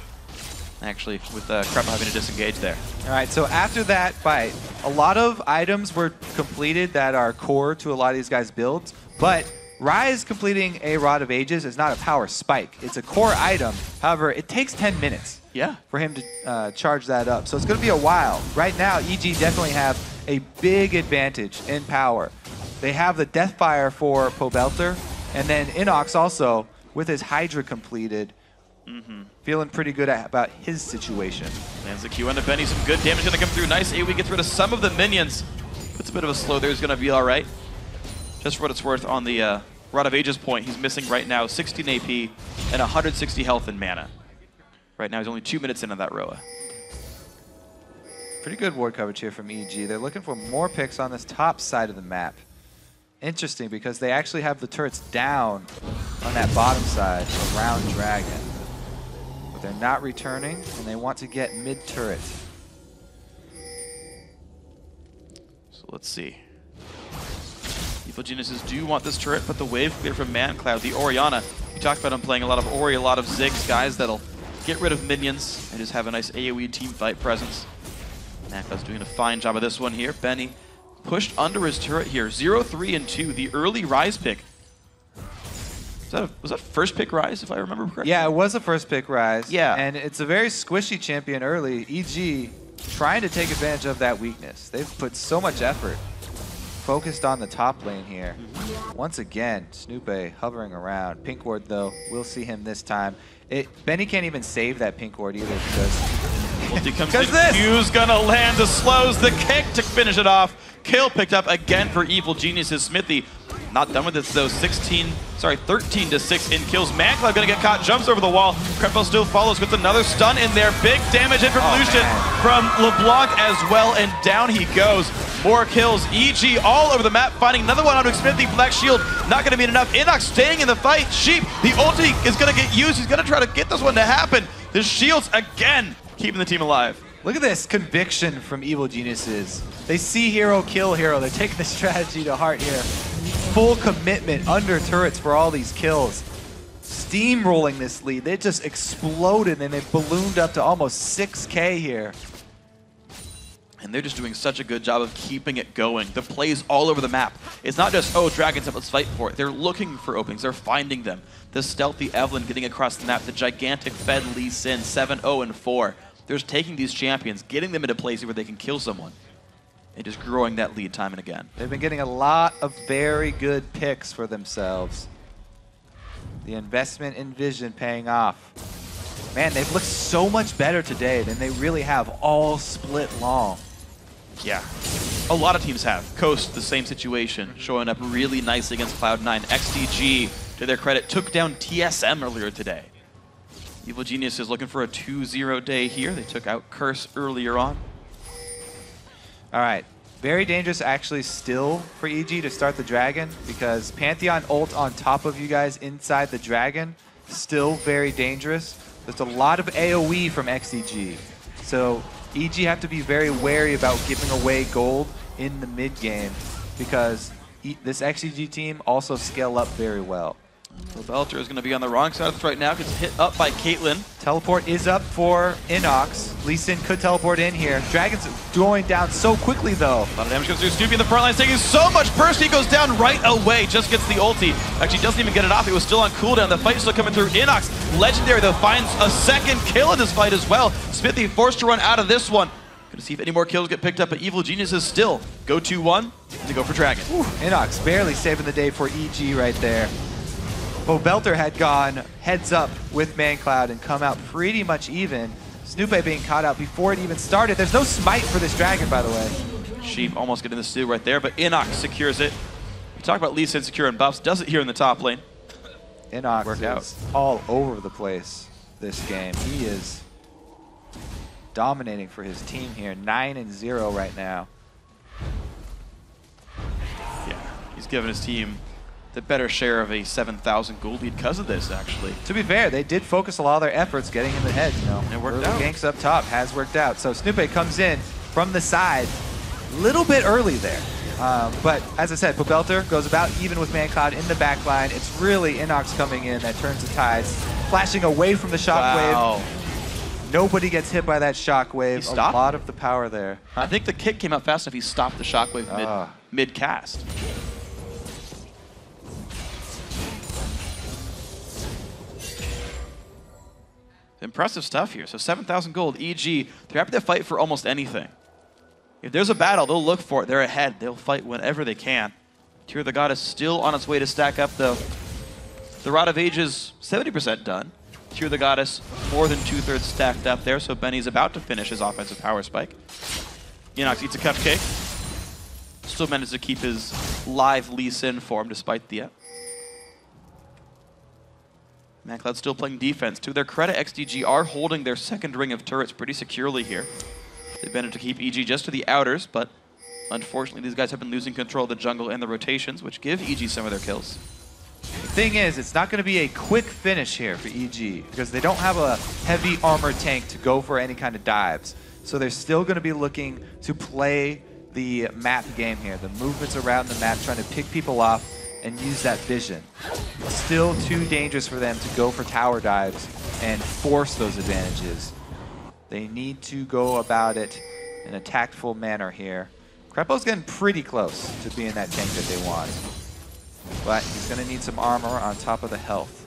Actually, with Krepo having to disengage there. All right, so after that fight, a lot of items were completed that are core to a lot of these guys' builds, but Ryze completing a Rod of Ages is not a power spike. It's a core item. However, it takes 10 minutes for him to charge that up. So it's going to be a while. Right now, EG definitely have a big advantage in power. They have the Deathfire for Pobelter, and then Innox also, with his Hydra completed, feeling pretty good about his situation. Lands the Q onto Benny. Some good damage going to come through. Nice AoE gets rid of some of the minions. Puts a bit of a slow there. He's going to be all right. Just for what it's worth, on the Rod of Ages point, he's missing right now 16 AP and 160 health and mana. Right now, he's only 2 minutes into that Roa. Pretty good ward coverage here from EG. They're looking for more picks on this top side of the map. Interesting, because they actually have the turrets down on that bottom side around Dragon. But they're not returning, and they want to get mid-turret. So let's see. Evil Geniuses do want this turret, but the wave clear from mancloud, the Orianna. We talked about him playing a lot of Ori, a lot of Ziggs, guys that'll get rid of minions and just have a nice AoE team fight presence. mancloud's doing a fine job of this one here. Benny pushed under his turret here. 0, 3, and 2, the early Ryze pick. Was that first pick Ryze, if I remember correctly? Yeah, it was a first pick Ryze. Yeah. And it's a very squishy champion early. EG trying to take advantage of that weakness. They've put so much effort. Focused on the top lane here. Once again, Snoopeh hovering around. Pink ward, though, we'll see him this time. Benny can't even save that pink ward either because this Q's gonna land the slows, the kick to finish it off. Kill picked up again for Evil Geniuses. Xmithie not done with this though. 13 to 6 in kills. mancloud gonna get caught, jumps over the wall. Krepo still follows with another stun in there. Big damage in from Lucian, from LeBlanc as well, and down he goes. More kills. EG all over the map, finding another one onto Xmithie. Black Shield not gonna be enough. Innox staying in the fight. Sheep, the ulti is gonna get used. He's gonna try to get this one to happen. The shields again keeping the team alive. Look at this conviction from Evil Geniuses. They see hero, kill hero. They're taking the strategy to heart here. Full commitment under turrets for all these kills. Steamrolling this lead. They just exploded and they ballooned up to almost 6K here. And they're just doing such a good job of keeping it going. The plays all over the map. It's not just, oh, dragons up, let's fight for it. They're looking for openings. They're finding them. The stealthy Evelynn getting across the map. The gigantic Fed Lee Sin, 7-0 and 4. They're just taking these champions, getting them into places where they can kill someone, and just growing that lead time and again. They've been getting a lot of very good picks for themselves. The investment in vision paying off. Man, they've looked so much better today than they really have all split long. Yeah, a lot of teams have. Coast, the same situation, showing up really nicely against Cloud9. XDG, to their credit, took down TSM earlier today. Evil Genius is looking for a 2-0 day here. They took out Curse earlier on. All right, very dangerous actually still for EG to start the Dragon, because Pantheon ult on top of you guys inside the Dragon, still very dangerous. There's a lot of AoE from XDG. So EG have to be very wary about giving away gold in the mid game, because this XDG team also scale up very well. Pobelter is going to be on the wrong side of this right now. Gets hit up by Caitlyn. Teleport is up for Innox. Lee Sin could teleport in here. Dragon's going down so quickly, though. A lot of damage goes through. Snoopeh in the front line, taking so much burst. He goes down right away. Just gets the ulti. Actually, doesn't even get it off. It was still on cooldown. The fight's still coming through. Innox, legendary, though, finds a second kill in this fight as well. Xmithie forced to run out of this one. Gonna see if any more kills get picked up, but Evil Geniuses still go 2-1 to go for Dragon. Innox barely saving the day for EG right there. Pobelter had gone heads up with mancloud and come out pretty much even. Snoopeh being caught out before it even started. There's no smite for this Dragon, by the way. Sheep almost getting the steal right there, but Innox secures it. We talk about Lee Sin securing buffs. Does it here in the top lane. Innox is all over the place this game. He is dominating for his team here. 9-0 right now. Yeah, he's given his team the better share of a 7,000 gold lead because of this, actually. To be fair, they did focus a lot of their efforts getting him ahead, you know. It worked out. Ganks up top has worked out. So Snoopeh comes in from the side a little bit early there. But as I said, Pobelter goes about even with mancloud in the back line. It's really Innox coming in that turns the tides, flashing away from the shockwave. Wow. Nobody gets hit by that shockwave. A lot of the power there. I think the kick came out fast enough. He stopped the shockwave mid-cast. Impressive stuff here. So 7,000 gold, EG. They're happy to fight for almost anything. If there's a battle, they'll look for it. They're ahead. They'll fight whenever they can. Tear of the Goddess still on its way to stack up, though. The Rod of Ages, 70% done. Tear of the Goddess, more than 2/3 stacked up there, so Benny's about to finish his offensive power spike. Innox eats a cupcake. Still managed to keep his live Lee Sin form despite the mancloud still playing defense. To their credit, XDG are holding their second ring of turrets pretty securely here. They've managed to keep EG just to the outers, but unfortunately these guys have been losing control of the jungle and the rotations, which give EG some of their kills. The thing is, it's not going to be a quick finish here for EG because they don't have a heavy armor tank to go for any kind of dives. So they're still going to be looking to play the map game here. The movements around the map, trying to pick people off and use that vision. It's still too dangerous for them to go for tower dives and force those advantages. They need to go about it in a tactful manner here. Krepo's getting pretty close to being that tank that they want. But he's going to need some armor on top of the health.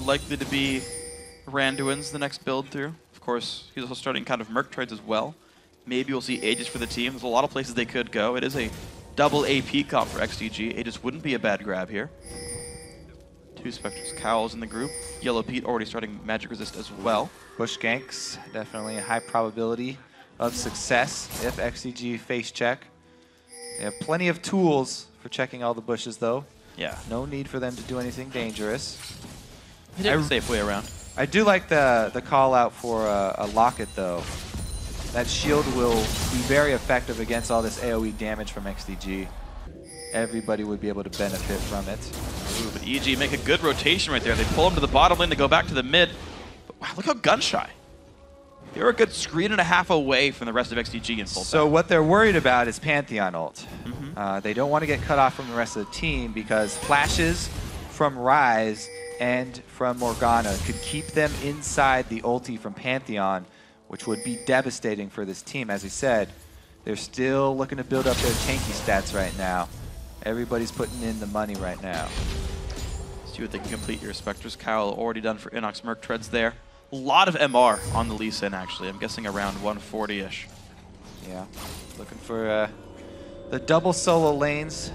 Likely to be Randuin's the next build through. Of course, he's also starting kind of Merc trades as well. Maybe we'll see Aegis for the team. There's a lot of places they could go. It is a double AP comp for XDG. Aegis wouldn't be a bad grab here. 2 Spectres Cowls in the group. Yellowpete already starting Magic Resist as well. Bush ganks, definitely a high probability of success if XDG face check. They have plenty of tools for checking all the bushes, though. Yeah. No need for them to do anything dangerous. They did a safe way around. I do like the call out for a locket, though. That shield will be very effective against all this AoE damage from XDG. Everybody would be able to benefit from it. Ooh, but EG make a good rotation right there. They pull him to the bottom lane to go back to the mid. But wow, look how gun shy. They were a good screen and a half away from the rest of XDG in full So time. what they're worried about is Pantheon ult. They don't want to get cut off from the rest of the team because flashes from Ryze and from Morgana could keep them inside the ulti from Pantheon, which would be devastating for this team. As he said, they're still looking to build up their tanky stats right now. Everybody's putting in the money right now. See what they can complete here. Spectre's Cowl already done for Innox. Merc treads there. A lot of MR on the Lee Sin, actually. I'm guessing around 140-ish. Yeah, looking for the double solo lanes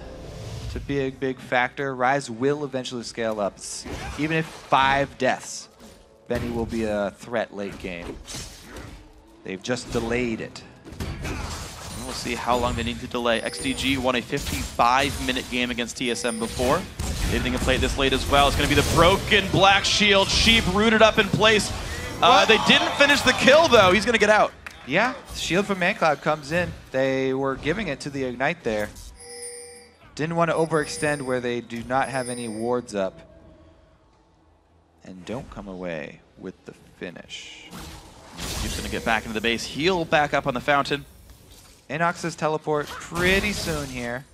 to be a big factor. Ryze will eventually scale up. Even if 5 deaths, Benny will be a threat late game. They've just delayed it. We'll see how long they need to delay. XDG won a 55-minute game against TSM before. Maybe they can play it this late as well. It's going to be the broken black shield. Sheep rooted up in place. They didn't finish the kill, though. He's going to get out. Yeah, shield from mancloud comes in. They were giving it to the Ignite there. Didn't want to overextend where they do not have any wards up. And don't come away with the finish. He's going to get back into the base. Heal back up on the fountain. Innox's teleport pretty soon here.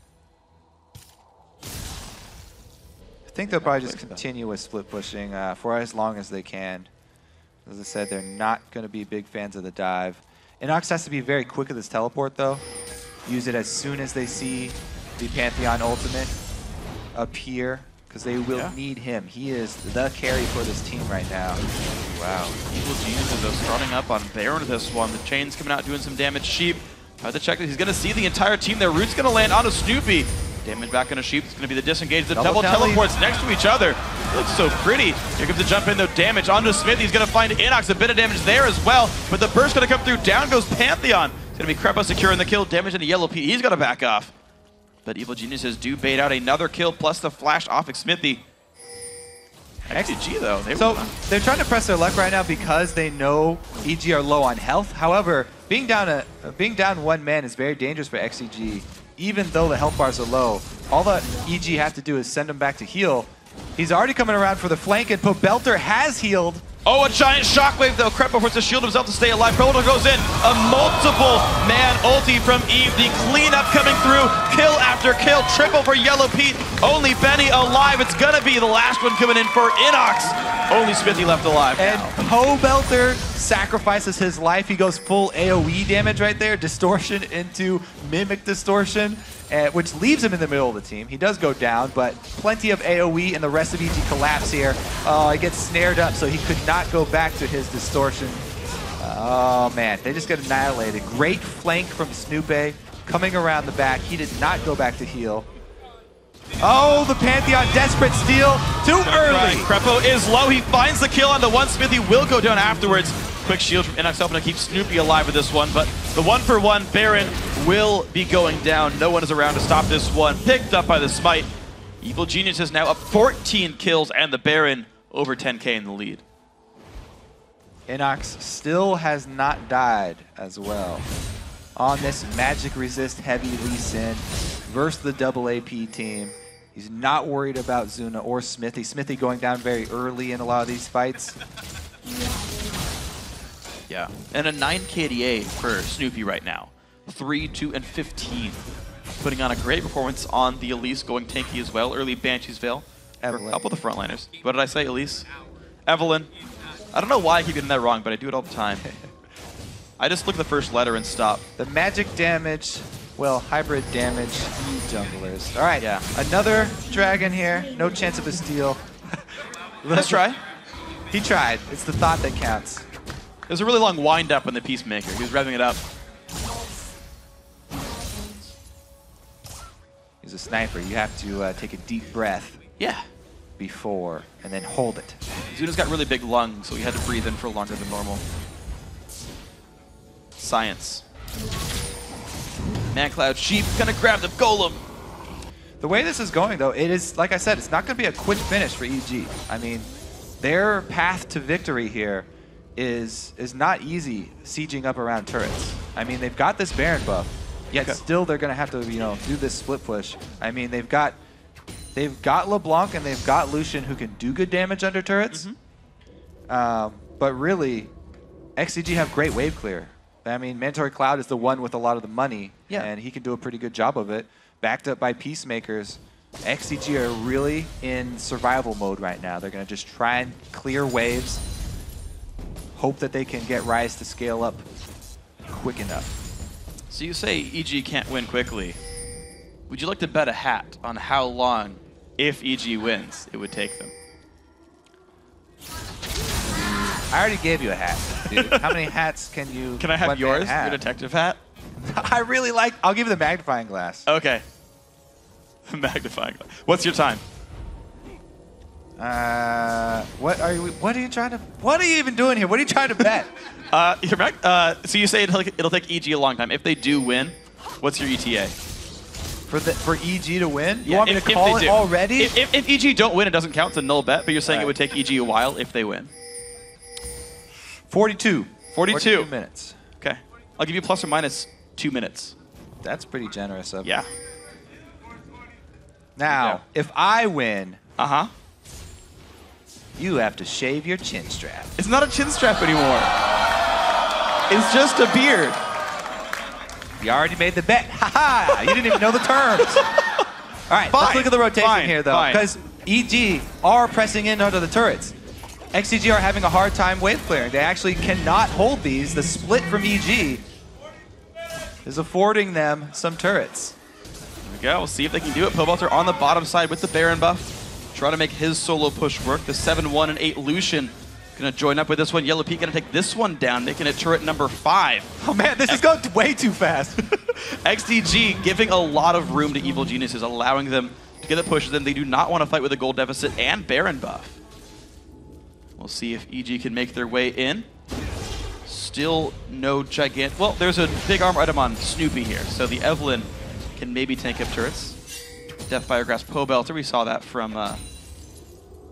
If think they'll probably just continue with split pushing for as long as they can. As I said, they're not going to be big fans of the dive. Innox has to be very quick with his teleport, though. Use it as soon as they see the Pantheon ultimate appear, because they will need him. He is the carry for this team right now. Wow. Evil Geniuses, though, starting up on Baron this one. The chain's coming out doing some damage. Sheep, have to check that he's going to see the entire team there. Root's going to land onto Snoopeh. Damage back on a Sheep. It's going to be the disengage. The double teleports next to each other. It looks so pretty. Here comes the jump in, though. Damage onto Xmithie. He's going to find Innox. A bit of damage there as well. But the burst going to come through. Down goes Pantheon. It's going to be Krepo securing the kill. Damage into Yellowpete. He's going to back off. But Evil Geniuses do bait out another kill, plus the flash off Xmithie. XDG, though. They're trying to press their luck right now because they know EG are low on health. However, being down one man is very dangerous for XDG. Even though the health bars are low, all that EG have to do is send him back to heal. He's already coming around for the flank, and Pobelter has healed. Oh, a giant shockwave, though. Krepo forces to shield himself to stay alive. Pobelter goes in. A multiple-man ulti from Eve. The cleanup coming through. Kill after kill. Triple for Yellowpete. Only Benny alive. It's going to be the last one coming in for Innox. Only Xmithie left alive And Pobelter sacrifices his life. He goes full AoE damage right there. Distortion into Mimic Distortion, which leaves him in the middle of the team. He does go down, but plenty of AoE, and the rest of EG collapse here. Oh, he gets snared up, so he could not go back to his Distortion. Oh, man. They just get annihilated. Great flank from Snoopeh coming around the back. He did not go back to heal. Oh, the Pantheon desperate steal. Too early. Krepo is low. He finds the kill onto one. Xmithie will go down afterwards. Quick shield from Innox helping to keep Snoopeh alive with this one, but the 1-for-1 Baron will be going down. No one is around to stop this one. Picked up by the Smite. Evil Genius is now up 14 kills, and the Baron over 10k in the lead. Innox still has not died as well on this magic resist heavy Lee Sin versus the double AP team. He's not worried about Zuna or Xmithie. Xmithie going down very early in a lot of these fights. Yeah, and a 9 KDA for Snoopeh right now. 3, 2, and 15. Putting on a great performance on the Elise, going tanky as well. Early Banshee's Veil. A couple of the frontliners. What did I say, Elise? Evelynn. I don't know why I keep getting that wrong, but I do it all the time. I just look at the first letter and stop. The magic damage, well, hybrid damage, junglers. All right, another dragon here. No chance of a steal. Let's try. He tried. It's the thought that counts. There's a really long wind up in the Peacemaker. He was revving it up. He's a sniper. You have to take a deep breath. Yeah. Before, and then hold it. Zuna's got really big lungs, so he had to breathe in for longer than normal. Science. mancloud, Sheep gonna grab the golem. The way this is going, though, it is, like I said, it's not gonna be a quick finish for EG. I mean, their path to victory here is not easy sieging up around turrets. I mean, they've got this Baron buff, yet still they're gonna have to, do this split push. I mean, they've got LeBlanc and they've got Lucian who can do good damage under turrets. But really, XDG have great wave clear. I mean, Mandatory Cloud is the one with a lot of the money, and he can do a pretty good job of it. Backed up by Peacemakers, XDG are really in survival mode right now. They're going to just try and clear waves, hope that they can get Ryze to scale up quick enough. So you say EG can't win quickly. Would you like to bet a hat on how long, if EG wins, it would take them? I already gave you a hat, dude. How many hats can you? Can I have yours? Your detective hat? I really like. I'll give you the magnifying glass. Okay. Magnifying glass. What's your time? What are you even doing here? What are you trying to bet? So you say it'll take EG a long time. If they do win, what's your ETA? For EG to win? You want me to call it already? If EG don't win, it doesn't count. It's a null bet, but you're saying it would take EG a while if they win. 42. 42 minutes. Okay. I'll give you plus or minus 2 minutes. That's pretty generous of you. Yeah. Now, if I win, you have to shave your chin strap. It's not a chin strap anymore. It's just a beard. You already made the bet. Ha-ha! You didn't even know the terms. All right, let's look at the rotation here, though. Because EG are pressing in onto the turrets. XDG are having a hard time wave clearing. They actually cannot hold these. The split from EG is affording them some turrets. There we go. We'll see if they can do it. Pobelter on the bottom side with the Baron buff. Trying to make his solo push work. The 7-1 and 8 Lucian gonna join up with this one. Yellowpete gonna take this one down, making it turret number 5. Oh man, this is going way too fast. XDG giving a lot of room to Evil Geniuses, allowing them to get the pushes in. They do not want to fight with a gold deficit and Baron buff. We'll see if EG can make their way in. Still no gigantic. Well, there's a big armor item on Snoopeh here, so the Evelynn can maybe tank up turrets. Deathfire Grasp Pobelter, we saw that from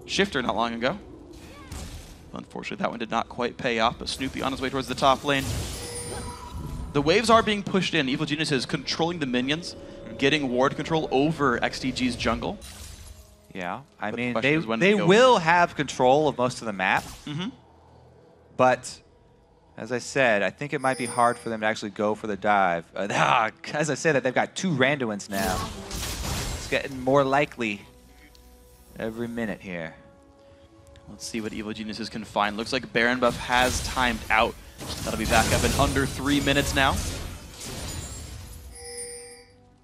Shifter not long ago. Unfortunately, that one did not quite pay off, but Snoopeh on his way towards the top lane. The waves are being pushed in. Evil Genius is controlling the minions, getting ward control over XDG's jungle. Yeah, I But mean, the they question is when will have control of most of the map. Mm-hmm. But, as I said, I think it might be hard for them to actually go for the dive. As I said, that they've got 2 Randuins now. It's getting more likely every minute here. Let's see what Evil Geniuses can find. Looks like Baron buff has timed out. That'll be back up in under 3 minutes now.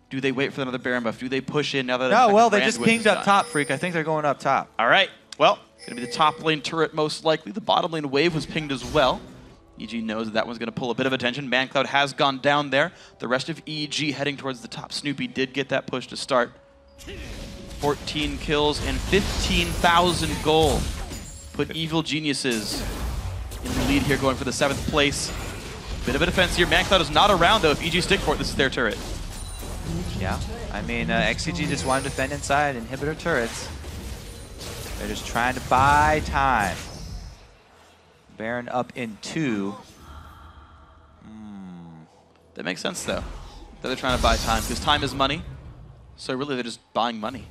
Do they wait for another Baron buff? Do they push in now that? No, well, they Brand just Witch pinged is up done? top, Freak. I think they're going up top. All right. Well, it's going to be the top lane turret most likely. The bottom lane wave was pinged as well. EG knows that one's going to pull a bit of attention. mancloud has gone down there. The rest of EG heading towards the top. Snoopeh did get that push to start. 14 kills and 15,000 gold. Put Evil Geniuses in the lead here, going for the 7th place. Bit of a defense here. mancloud is not around, though. If EG stick for it, this is their turret. Yeah, I mean, XDG just wanted to defend inside, inhibitor turrets. They're just trying to buy time. Baron up in 2. That makes sense, though. That they're trying to buy time, because time is money. So really, they're just buying money.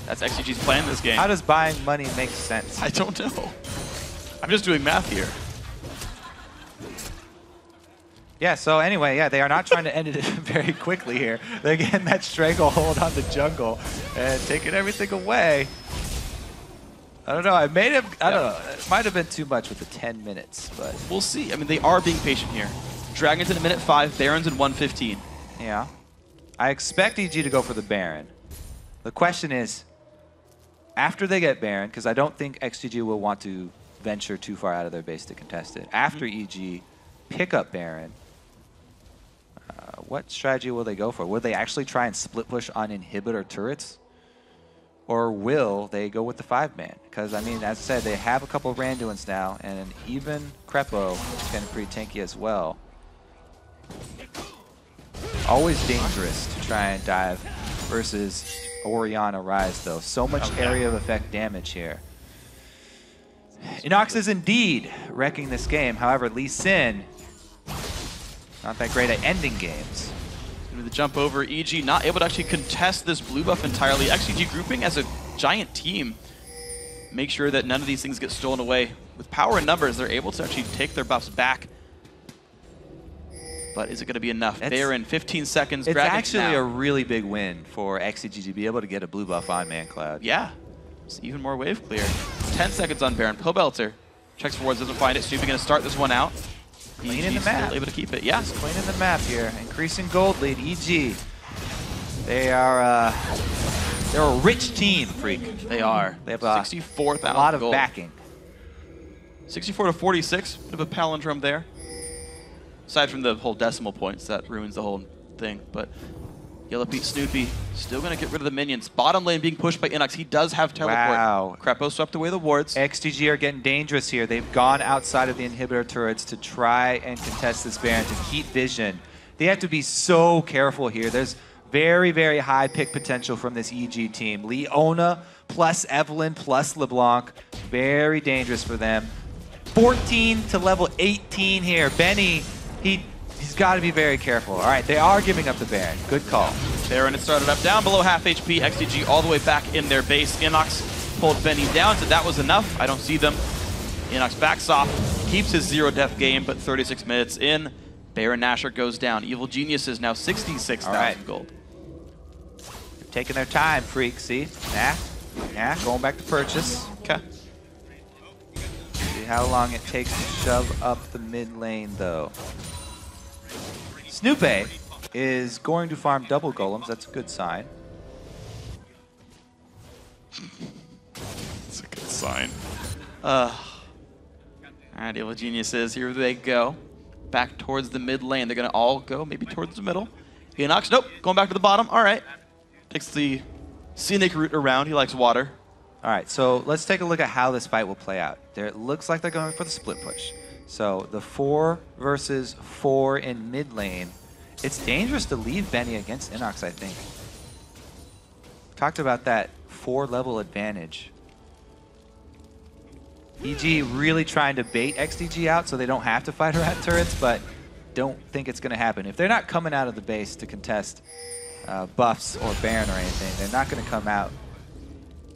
That's XDG's plan in this game. How does buying money make sense? I don't know. I'm just doing math here. Yeah, so anyway, yeah, they are not trying to end it very quickly here. They're getting that stranglehold on the jungle and taking everything away. I don't know, I don't know, it might have been too much with the 10 minutes, but... We'll see. I mean, they are being patient here. Dragons in a minute 5, Barons in 1:15. Yeah. I expect EG to go for the Baron. The question is, after they get Baron, because I don't think XDG will want to venture too far out of their base to contest it. After EG pick up Baron, what strategy will they go for? Will they actually try and split push on inhibitor turrets? Or will they go with the 5-man? Because, I mean, as I said, they have a couple of Randuins now, and even Krepo is getting pretty tanky as well. Always dangerous to try and dive versus Orianna Ryze, though. So much area of effect damage here. Innox is indeed wrecking this game. However, Lee Sin, not that great at ending games. The jump over, EG not able to actually contest this blue buff entirely. XDG grouping as a giant team. Make sure that none of these things get stolen away. With power and numbers, they're able to actually take their buffs back. But is it going to be enough? They're in 15 seconds. It's Dragons actually now. a really big win for XDG to be able to get a blue buff on mancloud. Yeah. It's even more wave clear. 10 seconds on Baron. Pobelter checks forwards, doesn't find it. Snoopeh going to start this one out. Cleaning the EG map. still able to keep it. Yeah. Just cleaning the map here. Increasing gold lead. EG. They are they're a rich team, Freak. They are. They have 64,000 a lot of gold. backing. 64 to 46. Bit of a palindrome there. Aside from the whole decimal points, that ruins the whole thing. But Yellowpete Snoopeh still going to get rid of the minions. Bottom lane being pushed by Innox. He does have teleport. Wow. Krepo swept away the wards. XDG are getting dangerous here. They've gone outside of the inhibitor turrets to try and contest this Baron, to keep vision. They have to be so careful here. There's very, very high pick potential from this EG team. Leona plus Evelynn plus Leblanc. Very dangerous for them. 14 to level 18 here. Benny, he's got to be very careful. All right, they are giving up the Baron. Good call. Baron had started up down below half HP. XDG all the way back in their base. Innox pulled Benny down, said that was enough. I don't see them. Innox backs off, keeps his 0-death game, but 36 minutes in, Baron Nashor goes down. Evil Genius is now 66,000 gold. They're taking their time, Freak. See? Nah. Yeah, going back to purchase. Okay. See how long it takes to shove up the mid lane, though. Snoopeh is going to farm double golems. That's a good sign. That's a good sign. Alright, Evil Geniuses, here they go. Back towards the mid lane. They're going to all go maybe towards the middle. Innox, nope, going back to the bottom. Alright. Takes the scenic route around. He likes water. Alright, so let's take a look at how this fight will play out. It looks like they're going for the split push. So the 4 versus 4 in mid lane. It's dangerous to leave Benny against Innox, I think. Talked about that 4-level advantage. EG really trying to bait XDG out so they don't have to fight around turrets, but don't think it's going to happen. If they're not coming out of the base to contest buffs or Baron or anything, they're not going to come out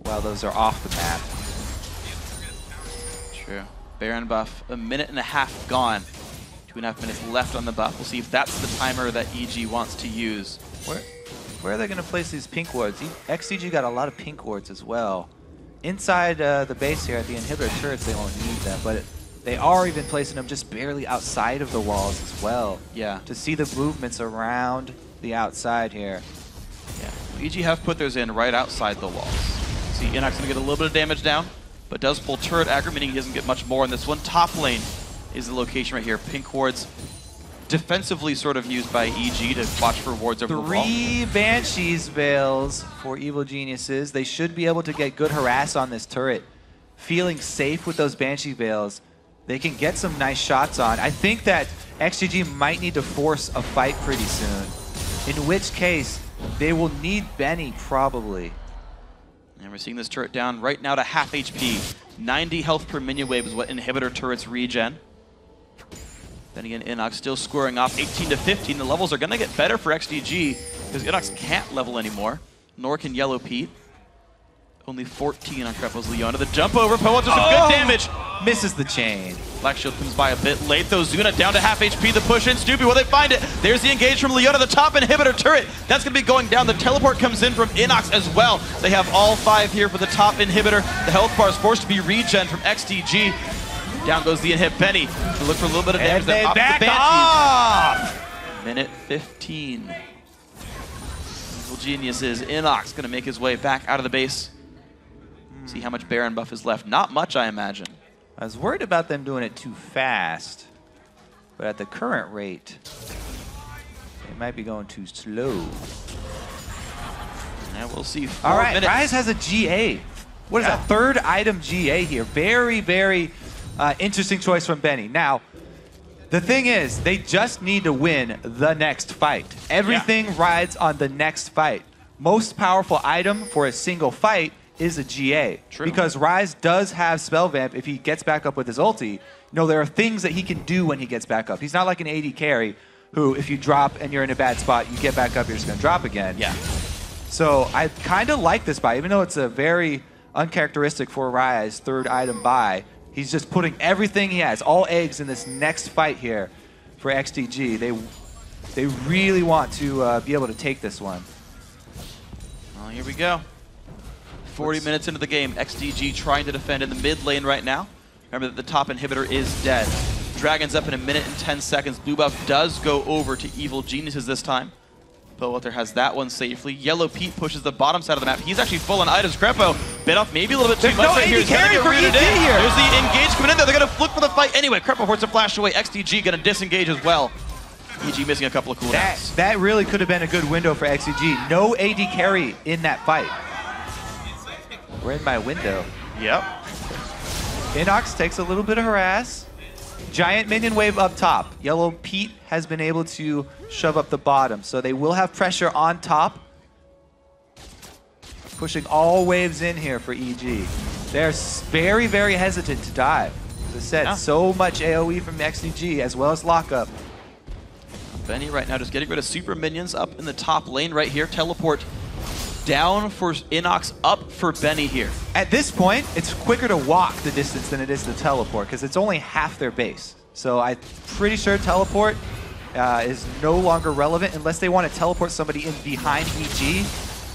while those are off the map. True. Baron buff, 1.5 minutes gone. 2.5 minutes left on the buff. We'll see if that's the timer that EG wants to use. Where are they going to place these pink wards? XDG got a lot of pink wards as well. Inside the base here at the inhibitor turrets, they won't need them, but they are even placing them just barely outside of the walls as well. Yeah. To see the movements around the outside here. Yeah. EG have put theirs in right outside the walls. See, Innox going to get a little bit of damage down, but does pull turret aggro, meaning he doesn't get much more in this one. Top lane is the location right here. Pink wards defensively sort of used by EG to watch for wards over the wall. 3 Banshees Veils for Evil Geniuses. They should be able to get good harass on this turret. Feeling safe with those Banshee Veils. They can get some nice shots on. I think that XDG might need to force a fight pretty soon. In which case, they will need Benny probably. And we're seeing this turret down right now to half HP. 90 health per minion wave is what inhibitor turrets regen. Then again, Innox still scoring off 18 to 15. The levels are going to get better for XDG because Innox can't level anymore, nor can Yellowpete. Only 14 on Krepo's Leona. The jump over, Pobelter does some good damage. Misses the chain. Black Shield comes by a bit late though. Zuna down to half HP. The push in. Snoopeh, will they find it? There's the engage from Leona, the top inhibitor turret. That's going to be going down. The teleport comes in from Innox as well. They have all 5 here for the top inhibitor. The health bar is forced to be regen from XDG. Down goes the inhib. Benny to look for a little bit of damage. And they back off! Minute 15. Evil Geniuses. Innox going to make his way back out of the base. See how much Baron buff is left. Not much, I imagine. I was worried about them doing it too fast, but at the current rate, it might be going too slow. And we'll see. All right, minutes. Ryze has a GA. What is that? 3rd item GA here. Very, very interesting choice from Benny. Now, the thing is, they just need to win the next fight. Everything rides on the next fight. Most powerful item for a single fight is a GA. True. Because Ryze does have Spell Vamp if he gets back up with his ulti. You know, there are things that he can do when he gets back up. He's not like an AD carry who, if you drop and you're in a bad spot, you get back up, you're just going to drop again. Yeah. So I kind of like this buy, even though it's a very uncharacteristic for Ryze 3rd item buy. He's just putting everything he has, all eggs in this next fight here for XDG. They really want to be able to take this one. Well, here we go. 40 minutes into the game, XDG trying to defend in the mid lane right now. Remember that the top inhibitor is dead. Dragon's up in 1 minute and 10 seconds. Blue buff does go over to Evil Geniuses this time. Pobelter has that one safely. Yellowpete pushes the bottom side of the map. He's actually full on items. Krepo bit off maybe a little bit too much right here. He's gonna get readed in. There's the engage coming in there. They're gonna flip for the fight anyway. Krepo forces a flash away. XDG gonna disengage as well. EG missing a couple of cooldowns. That really could have been a good window for XDG. No AD carry in that fight. We're in my window. Yep. Innox takes a little bit of harass. Giant minion wave up top. Yellowpete has been able to shove up the bottom, so they will have pressure on top. Pushing all waves in here for EG. They're very, very hesitant to dive. As I said, so much AoE from XDG as well as lockup. Benny right now just getting rid of super minions up in the top lane right here. Teleport down for Innox, up for Benny here. At this point, it's quicker to walk the distance than it is to teleport because it's only half their base. So I'm pretty sure teleport is no longer relevant unless they want to teleport somebody in behind EG.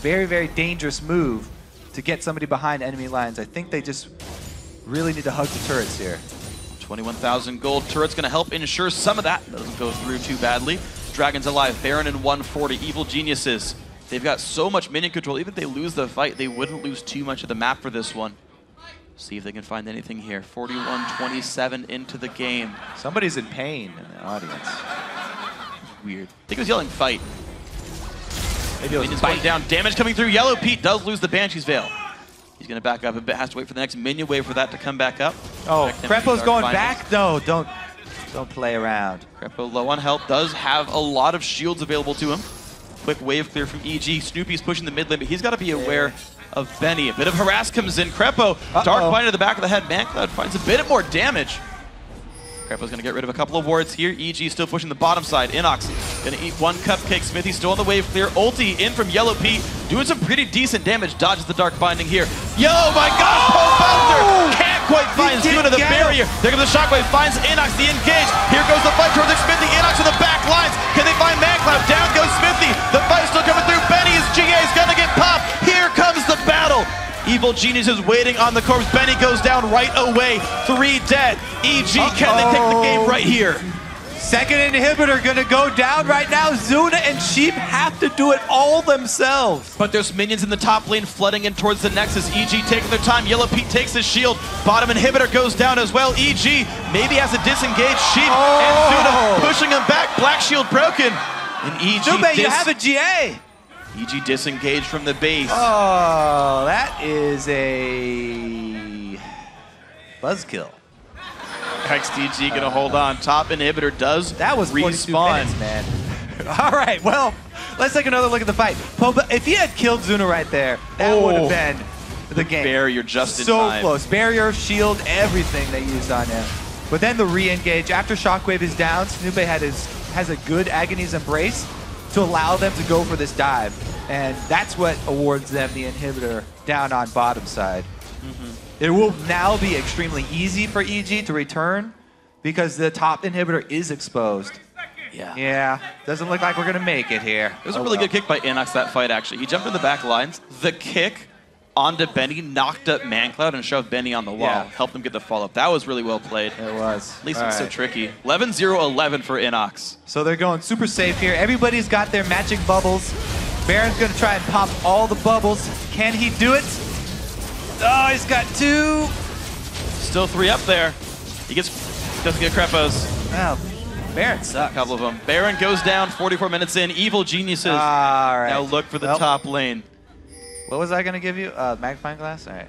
Very, very dangerous move to get somebody behind enemy lines. I think they just really need to hug the turrets here. 21,000 gold. Turret's going to help ensure some of that. Doesn't go through too badly. Dragon's alive. Baron in 140. Evil Geniuses. They've got so much minion control. Even if they lose the fight, they wouldn't lose too much of the map for this one. See if they can find anything here. 41-27 into the game. Somebody's in pain in the audience. Weird. I think it was yelling fight. Maybe it was going down. Damage coming through. Yellowpete does lose the Banshee's Veil. He's going to back up a bit. Has to wait for the next minion wave for that to come back up. Oh, Krepo's going back? No, don't play around. Krepo low on health. Does have a lot of shields available to him. Quick wave clear from EG. Snoopeh's pushing the mid lane, but he's got to be aware of Benny. A bit of harass comes in. Krepo, Dark Bind to the back of the head. mancloud finds a bit more damage. Krepo's going to get rid of a couple of wards here. EG still pushing the bottom side. Innox going to eat one cupcake. Xmithie still on the wave clear. Ulti in from Yellowpete, doing some pretty decent damage. Dodges the Dark Binding here. Yo, my gosh, Pobelter can't quite find Zuna the barrier. There comes the shockwave, finds Innox, the engage. Here goes the fight towards Xmithie. Innox to the back lines. Can they find mancloud? Down goes Xmithie. The fight still coming through. Benny's GA is going to get popped. Here comes the battle. Evil Genius is waiting on the corpse. Benny goes down right away. 3 dead. EG, can they take the game right here? Second inhibitor gonna go down right now. Zuna and Sheep have to do it all themselves. But there's minions in the top lane flooding in towards the Nexus. EG taking their time. Yellowpete takes his shield. Bottom inhibitor goes down as well. EG maybe has to disengage Sheep. And Zuna pushing him back. Black shield broken. And EG Snoopeh, you have a GA. EG disengaged from the base. Oh, that is a buzzkill. XDG gonna hold on. Top inhibitor does that was respawn. Minutes, man. All right, well, let's take another look at the fight. If he had killed Zuna right there, that would have been the game. Barrier just in time. So close. Barrier, shield, everything they used on him. But then the re-engage. After Shockwave is down, Snoopeh has a good Agony's Embrace to allow them to go for this dive. And that's what awards them the inhibitor down on bottom side. It will now be extremely easy for EG to return because the top inhibitor is exposed. Yeah, doesn't look like we're going to make it here. It was a really good kick by Innox that fight, actually. He jumped in the back lines. The kick onto Benny knocked up mancloud and shoved Benny on the wall. Helped him get the follow-up. That was really well played. It was. At least it's so tricky. 11-0-11 for Innox. So they're going super safe here. Everybody's got their magic bubbles. Baron's going to try and pop all the bubbles. Can he do it? Oh, he's got 2. Still 3 up there. Doesn't get Krepo's. Well, Baron sucks. A couple of them. Baron goes down 44 minutes in. Evil Geniuses now look for the top lane. What was I going to give you? Magnifying glass? All right.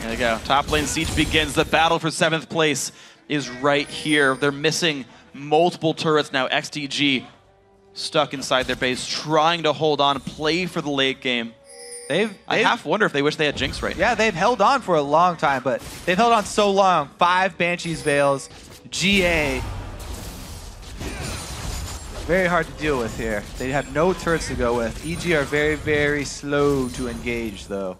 There you go. Top lane siege begins. The battle for 7th place is right here. They're missing multiple turrets now. XDG stuck inside their base, trying to hold on, play for the late game. I half wonder if they wish they had Jinx right now. Yeah, they've held on for a long time, but they've held on so long. 5 Banshees Veils, GA. Very hard to deal with here. They have no turrets to go with. EG are very, very slow to engage, though.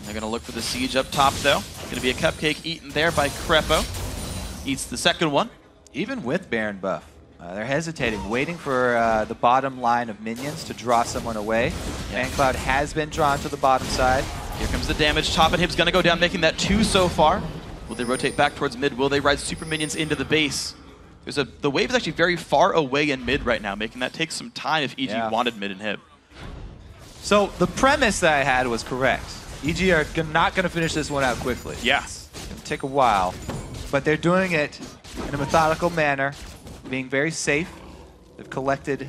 They're going to look for the siege up top, though. Going to be a cupcake eaten there by Krepo. Eats the second one. Even with Baron buff. They're hesitating, waiting for the bottom line of minions to draw someone away. mancloud has been drawn to the bottom side. Here comes the damage. Top inhib's going to go down, making that 2 so far. Will they rotate back towards mid? Will they ride super minions into the base? The wave is actually very far away in mid right now, making that take some time if EG wanted mid inhib. So the premise that I had was correct. EG are not going to finish this one out quickly. Yes. It's going to take a while, but they're doing it in a methodical manner, being very safe. They've collected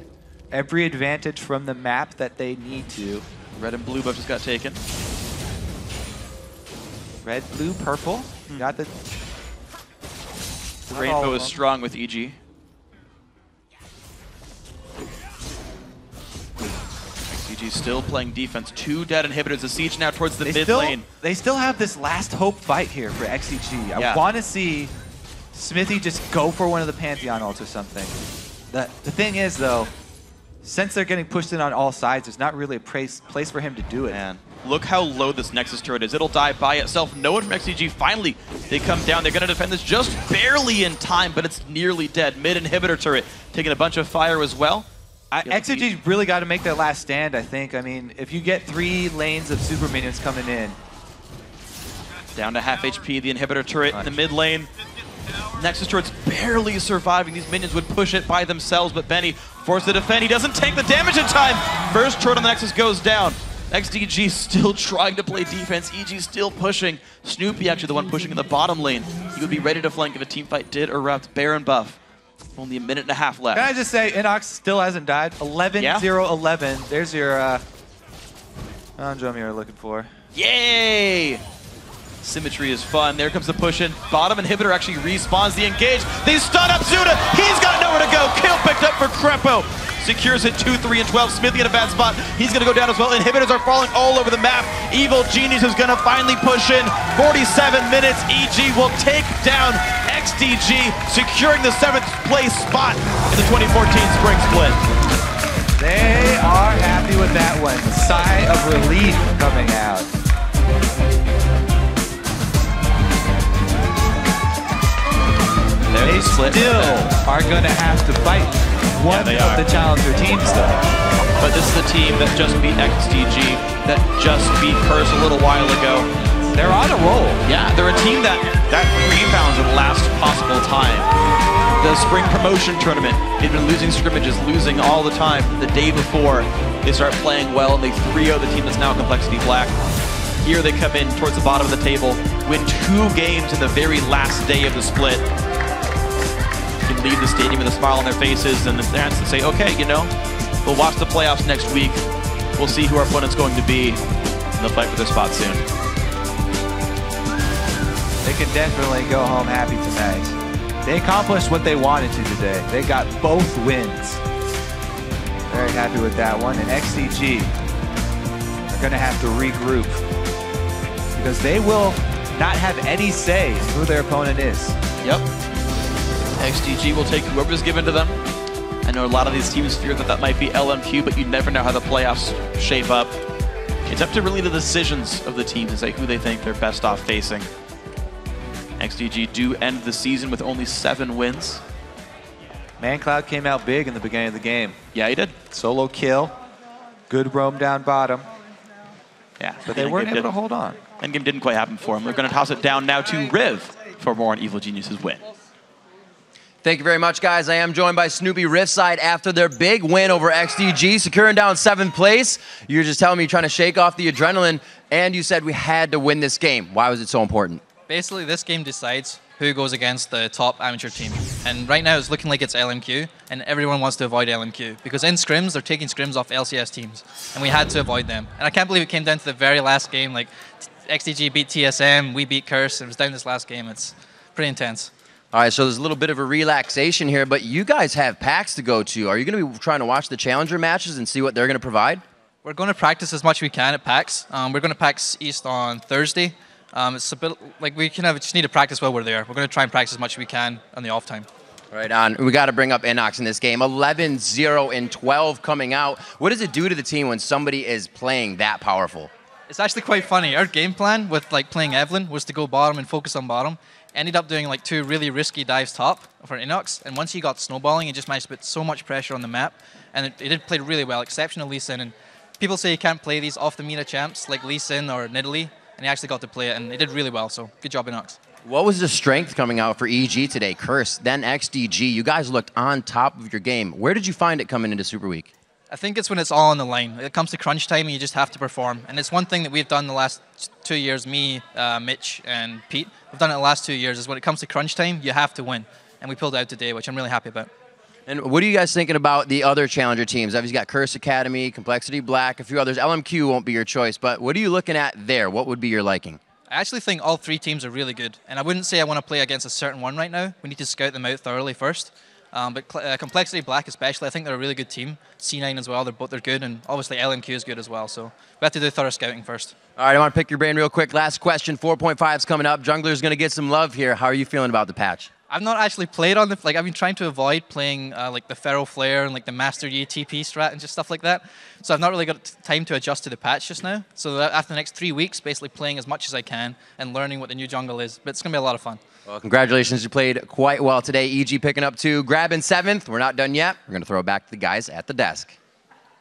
every advantage from the map that they need to. Red and blue buff just got taken. Red, blue, purple. Got the rainbow is strong with EG. XDG still playing defense. 2 dead inhibitors. The siege now towards the mid lane. They still have this last hope fight here for XDG. I want to see Xmithie just go for one of the Pantheon ults or something. The thing is, though, since they're getting pushed in on all sides, there's not really a place for him to do it. Man, look how low this Nexus turret is. It'll die by itself. No one from XDG. Finally, they come down. They're going to defend this just barely in time, but it's nearly dead. Mid inhibitor turret taking a bunch of fire as well. XDG really got to make that last stand, I think. I mean, if you get 3 lanes of super minions coming in. Down to half HP, the inhibitor turret in the mid lane. Nexus turret's barely surviving. These minions would push it by themselves, but Benny forced to defend. He doesn't take the damage in time. First turret on the Nexus goes down. XDG still trying to play defense. EG still pushing. Snoopeh actually the one pushing in the bottom lane. He would be ready to flank if a team fight did erupt. Baron buff. Only a minute and a half left. Can I just say, Innox still hasn't died. 11-0-11. There's your conundrum you're looking for. Yay! Symmetry is fun. There comes the push in. Bottom inhibitor actually respawns the engage. They stun up Zuna. He's got nowhere to go. Kill picked up for Krepo. Secures it 2, 3, and 12. Xmithie in a bad spot. He's going to go down as well. Inhibitors are falling all over the map. Evil Genius is going to finally push in. 47 minutes. EG will take down XDG, securing the 7th place spot in the 2014 Spring Split. They are happy with that one. Sigh of relief coming out. They still are going to have to fight one of the challenger teams, though. But this is the team that just beat XDG, that just beat Curse a little while ago. They're on a roll. Yeah, they're a team that rebounds at the last possible time. The spring promotion tournament, they've been losing scrimmages, losing all the time. The day before, they start playing well, and they 3-0 the team that's now Complexity Black. Here they come in towards the bottom of the table, win 2 games in the very last day of the split. Can leave the stadium with a smile on their faces and the chance to say, okay, you know, we'll watch the playoffs next week. We'll see who our opponent's going to be, and they'll fight for their spot soon. They can definitely go home happy tonight. They accomplished what they wanted to today. They got both wins. Very happy with that one. And XDG are going to have to regroup because they will not have any say in who their opponent is. Yep. XDG will take whoever's given to them. I know a lot of these teams fear that might be LMQ, but you never know how the playoffs shape up. It's up to really the decisions of the team to say who they think they're best off facing. XDG do end the season with only 7 wins. mancloud came out big in the beginning of the game. Yeah, he did. Solo kill. Good roam down bottom. Yeah, but they weren't able to hold on. Endgame didn't quite happen for him. They're going to toss it down now to Riv for more on Evil Genius's win. Thank you very much, guys. I am joined by Snoopeh Riftside after their big win over XDG, securing down 7th place. You were just telling me you're trying to shake off the adrenaline, and you said we had to win this game. Why was it so important? Basically, this game decides who goes against the top amateur team. And right now, it's looking like it's LMQ, and everyone wants to avoid LMQ. Because in scrims, they're taking scrims off LCS teams, and we had to avoid them. And I can't believe it came down to the very last game. Like, XDG beat TSM, we beat Curse, it was down this last game. It's pretty intense. All right, so there's a little bit of a relaxation here, but you guys have packs to go to. Are you going to be trying to watch the Challenger matches and see what they're going to provide? We're going to practice as much as we can at PAX. We're going to PAX East on Thursday. It's a bit like we just need to practice while we're there. We're going to try and practice as much as we can on the off time. Right on. We got to bring up Innox in this game. 11-0-12 coming out. What does it do to the team when somebody is playing that powerful? It's actually quite funny. Our game plan with playing Evelynn was to go bottom and focus on bottom. Ended up doing 2 really risky dives top for Innox, and once he got snowballing, he just managed to put so much pressure on the map, and it did play really well, exceptional Lee Sin. And people say you can't play these off the meta champs like Lee Sin or Nidalee, and he actually got to play it, and they did really well. So good job, Innox. What was the strength coming out for EG today? Curse, then XDG. You guys looked on top of your game. Where did you find it coming into Super Week? I think it's when it's all on the line. It comes to crunch time, and you just have to perform. And it's one thing that we've done the last 2 years, me, Mitch, and Pete. We've done it the last 2 years, is when it comes to crunch time, you have to win. And we pulled out today, which I'm really happy about. And what are you guys thinking about the other Challenger teams? Obviously, you got Curse Academy, Complexity Black, a few others. LMQ won't be your choice, but what are you looking at there? What would be your liking? I actually think all 3 teams are really good. And I wouldn't say I want to play against a certain one right now. We need to scout them out thoroughly first. But Complexity Black especially, I think they're a really good team. C9 as well, they're good, and obviously LMQ is good as well. So we have to do thorough scouting first. All right, I want to pick your brain real quick. Last question, 4.5 is coming up. Jungler's going to get some love here. How are you feeling about the patch? I've not actually played on the, like, I've been trying to avoid playing like the Feral Flare and like the Master Yi TP strat and just stuff like that. So I've not really got time to adjust to the patch just now. So after the next 3 weeks, basically playing as much as I can and learning what the new jungle is. But it's going to be a lot of fun. Well, congratulations. You played quite well today. EG picking up 2, grabbing 7th. We're not done yet. We're going to throw it back to the guys at the desk.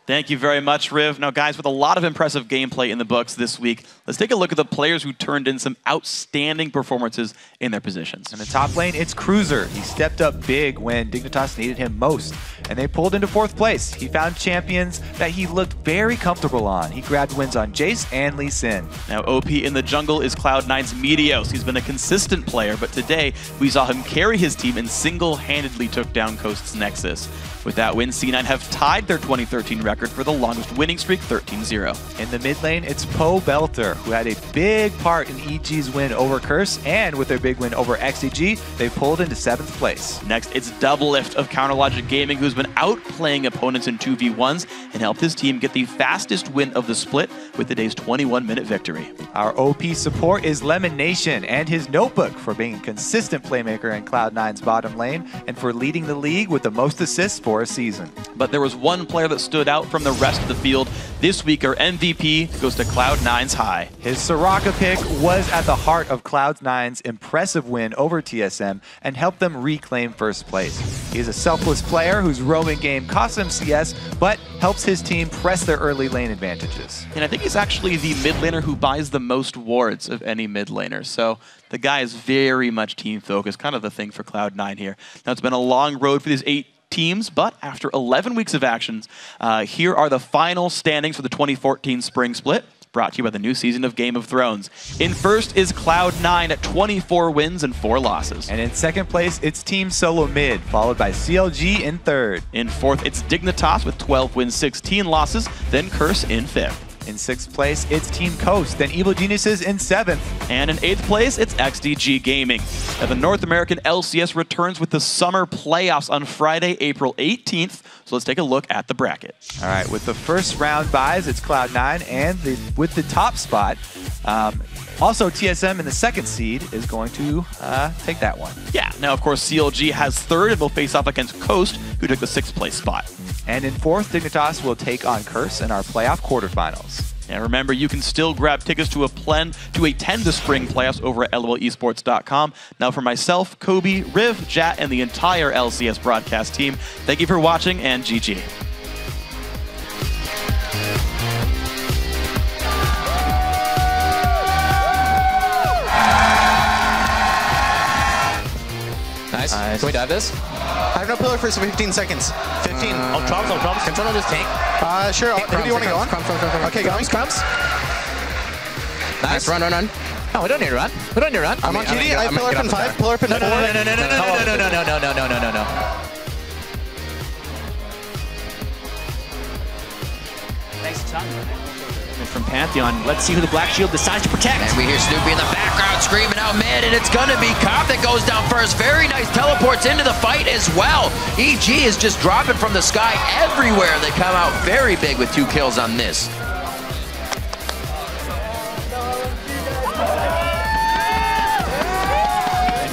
Thank you very much, Riv. Now, guys, with a lot of impressive gameplay in the books this week, let's take a look at the players who turned in some outstanding performances in their positions. In the top lane, it's Cruiser. He stepped up big when Dignitas needed him most, and they pulled into 4th place. He found champions that he looked very comfortable on. He grabbed wins on Jace and Lee Sin. Now, OP in the jungle is Cloud9's Meteos. He's been a consistent player, but today we saw him carry his team and single-handedly took down Coast's Nexus. With that win, C9 have tied their 2013 record for the longest winning streak, 13-0. In the mid lane, it's Pobelter, who had a big part in EG's win over Curse, and with their big win over XDG, they pulled into 7th place. Next, it's Doublelift of Counterlogic Gaming, who's been outplaying opponents in 2v1s and helped his team get the fastest win of the split with the day's 21-minute victory. Our OP support is Lemon Nation and his Notebook for being a consistent playmaker in Cloud9's bottom lane and for leading the league with the most assists for a season. But there was one player that stood out from the rest of the field. This week, our MVP goes to Cloud9's High. His Soraka pick was at the heart of Cloud9's impressive win over TSM and helped them reclaim 1st place. He is a selfless player whose roaming game costs him CS, but helps his team press their early lane advantages. And I think he's actually the mid laner who buys the most wards of any mid laner. So the guy is very much team focused, kind of the thing for Cloud9 here. Now, it's been a long road for these 8 teams, but after 11 weeks of actions, here are the final standings for the 2014 Spring Split, brought to you by the new season of Game of Thrones. In first is Cloud9 at 24 wins and 4 losses. And in 2nd place, it's Team Solo Mid, followed by CLG in 3rd. In 4th, it's Dignitas with 12 wins, 16 losses, then Curse in 5th. In 6th place, it's Team Coast, then Evil Geniuses in 7th. And in 8th place, it's XDG Gaming. Now, the North American LCS returns with the summer playoffs on Friday, April 18th. So let's take a look at the bracket. All right, with the first round buys, it's Cloud9, and with the top spot, also TSM in the 2nd seed is going to take that one. Yeah, now of course CLG has 3rd and will face off against Coast, who took the 6th place spot. And in 4th, Dignitas will take on Curse in our playoff quarterfinals. And remember, you can still grab tickets to attend the spring playoffs over at lolesports.com. Now for myself, Kobe, Riv, Jat, and the entire LCS broadcast team, thank you for watching, and GG. Nice. Can we dive this? I have no pillar for 15 seconds. 15. Ultrams. Control this tank. Sure. Who do you want to go on? Okay, Crumbs. Nice. Run. No, we don't need to run. I'm on GD. I have pillar pin 5. Pillar pin 4. No. Nice time. From Pantheon, let's see who the Black Shield decides to protect. And we hear Snoopeh in the background screaming out mid, and it's gonna be Cop that goes down first. Very nice teleports into the fight as well. EG is just dropping from the sky everywhere. They come out very big with 2 kills on this.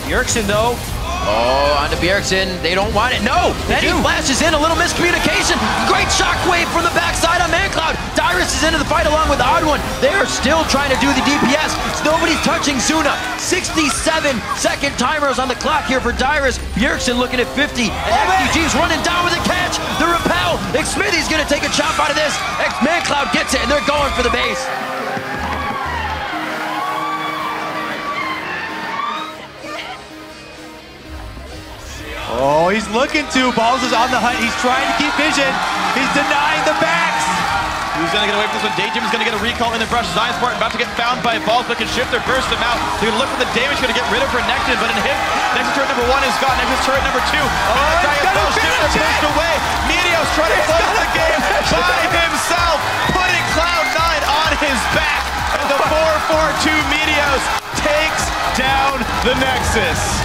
Bjergsen though. Oh, onto Bjergsen. They don't want it. No! Then he flashes in. A little miscommunication. Great shockwave from the backside on mancloud. Dyrus is into the fight along with Odd One. They are still trying to do the DPS. Nobody's touching Zuna. 67-second timers on the clock here for Dyrus. Bjergsen looking at 50. And XDG's running down with a catch. The repel. Xmithie's going to take a chop out of this. mancloud gets it, and they're going for the base. Oh, he's looking to. Balls is on the hunt. He's trying to keep vision. He's denying the backs. Who's going to get away from this one? Daydream is going to get a recall in the brush. Zion Spartan about to get found by Balls, but can shift their burst them out. They're going to look for the damage, going to get rid of Renekton, but in hit. Nexus turret number 1 is gone. Nexus turret number 2. Pushed away. Meteos trying to close the game by himself, putting Cloud9 on his back. And the 4-4-2 Meteos takes down the Nexus.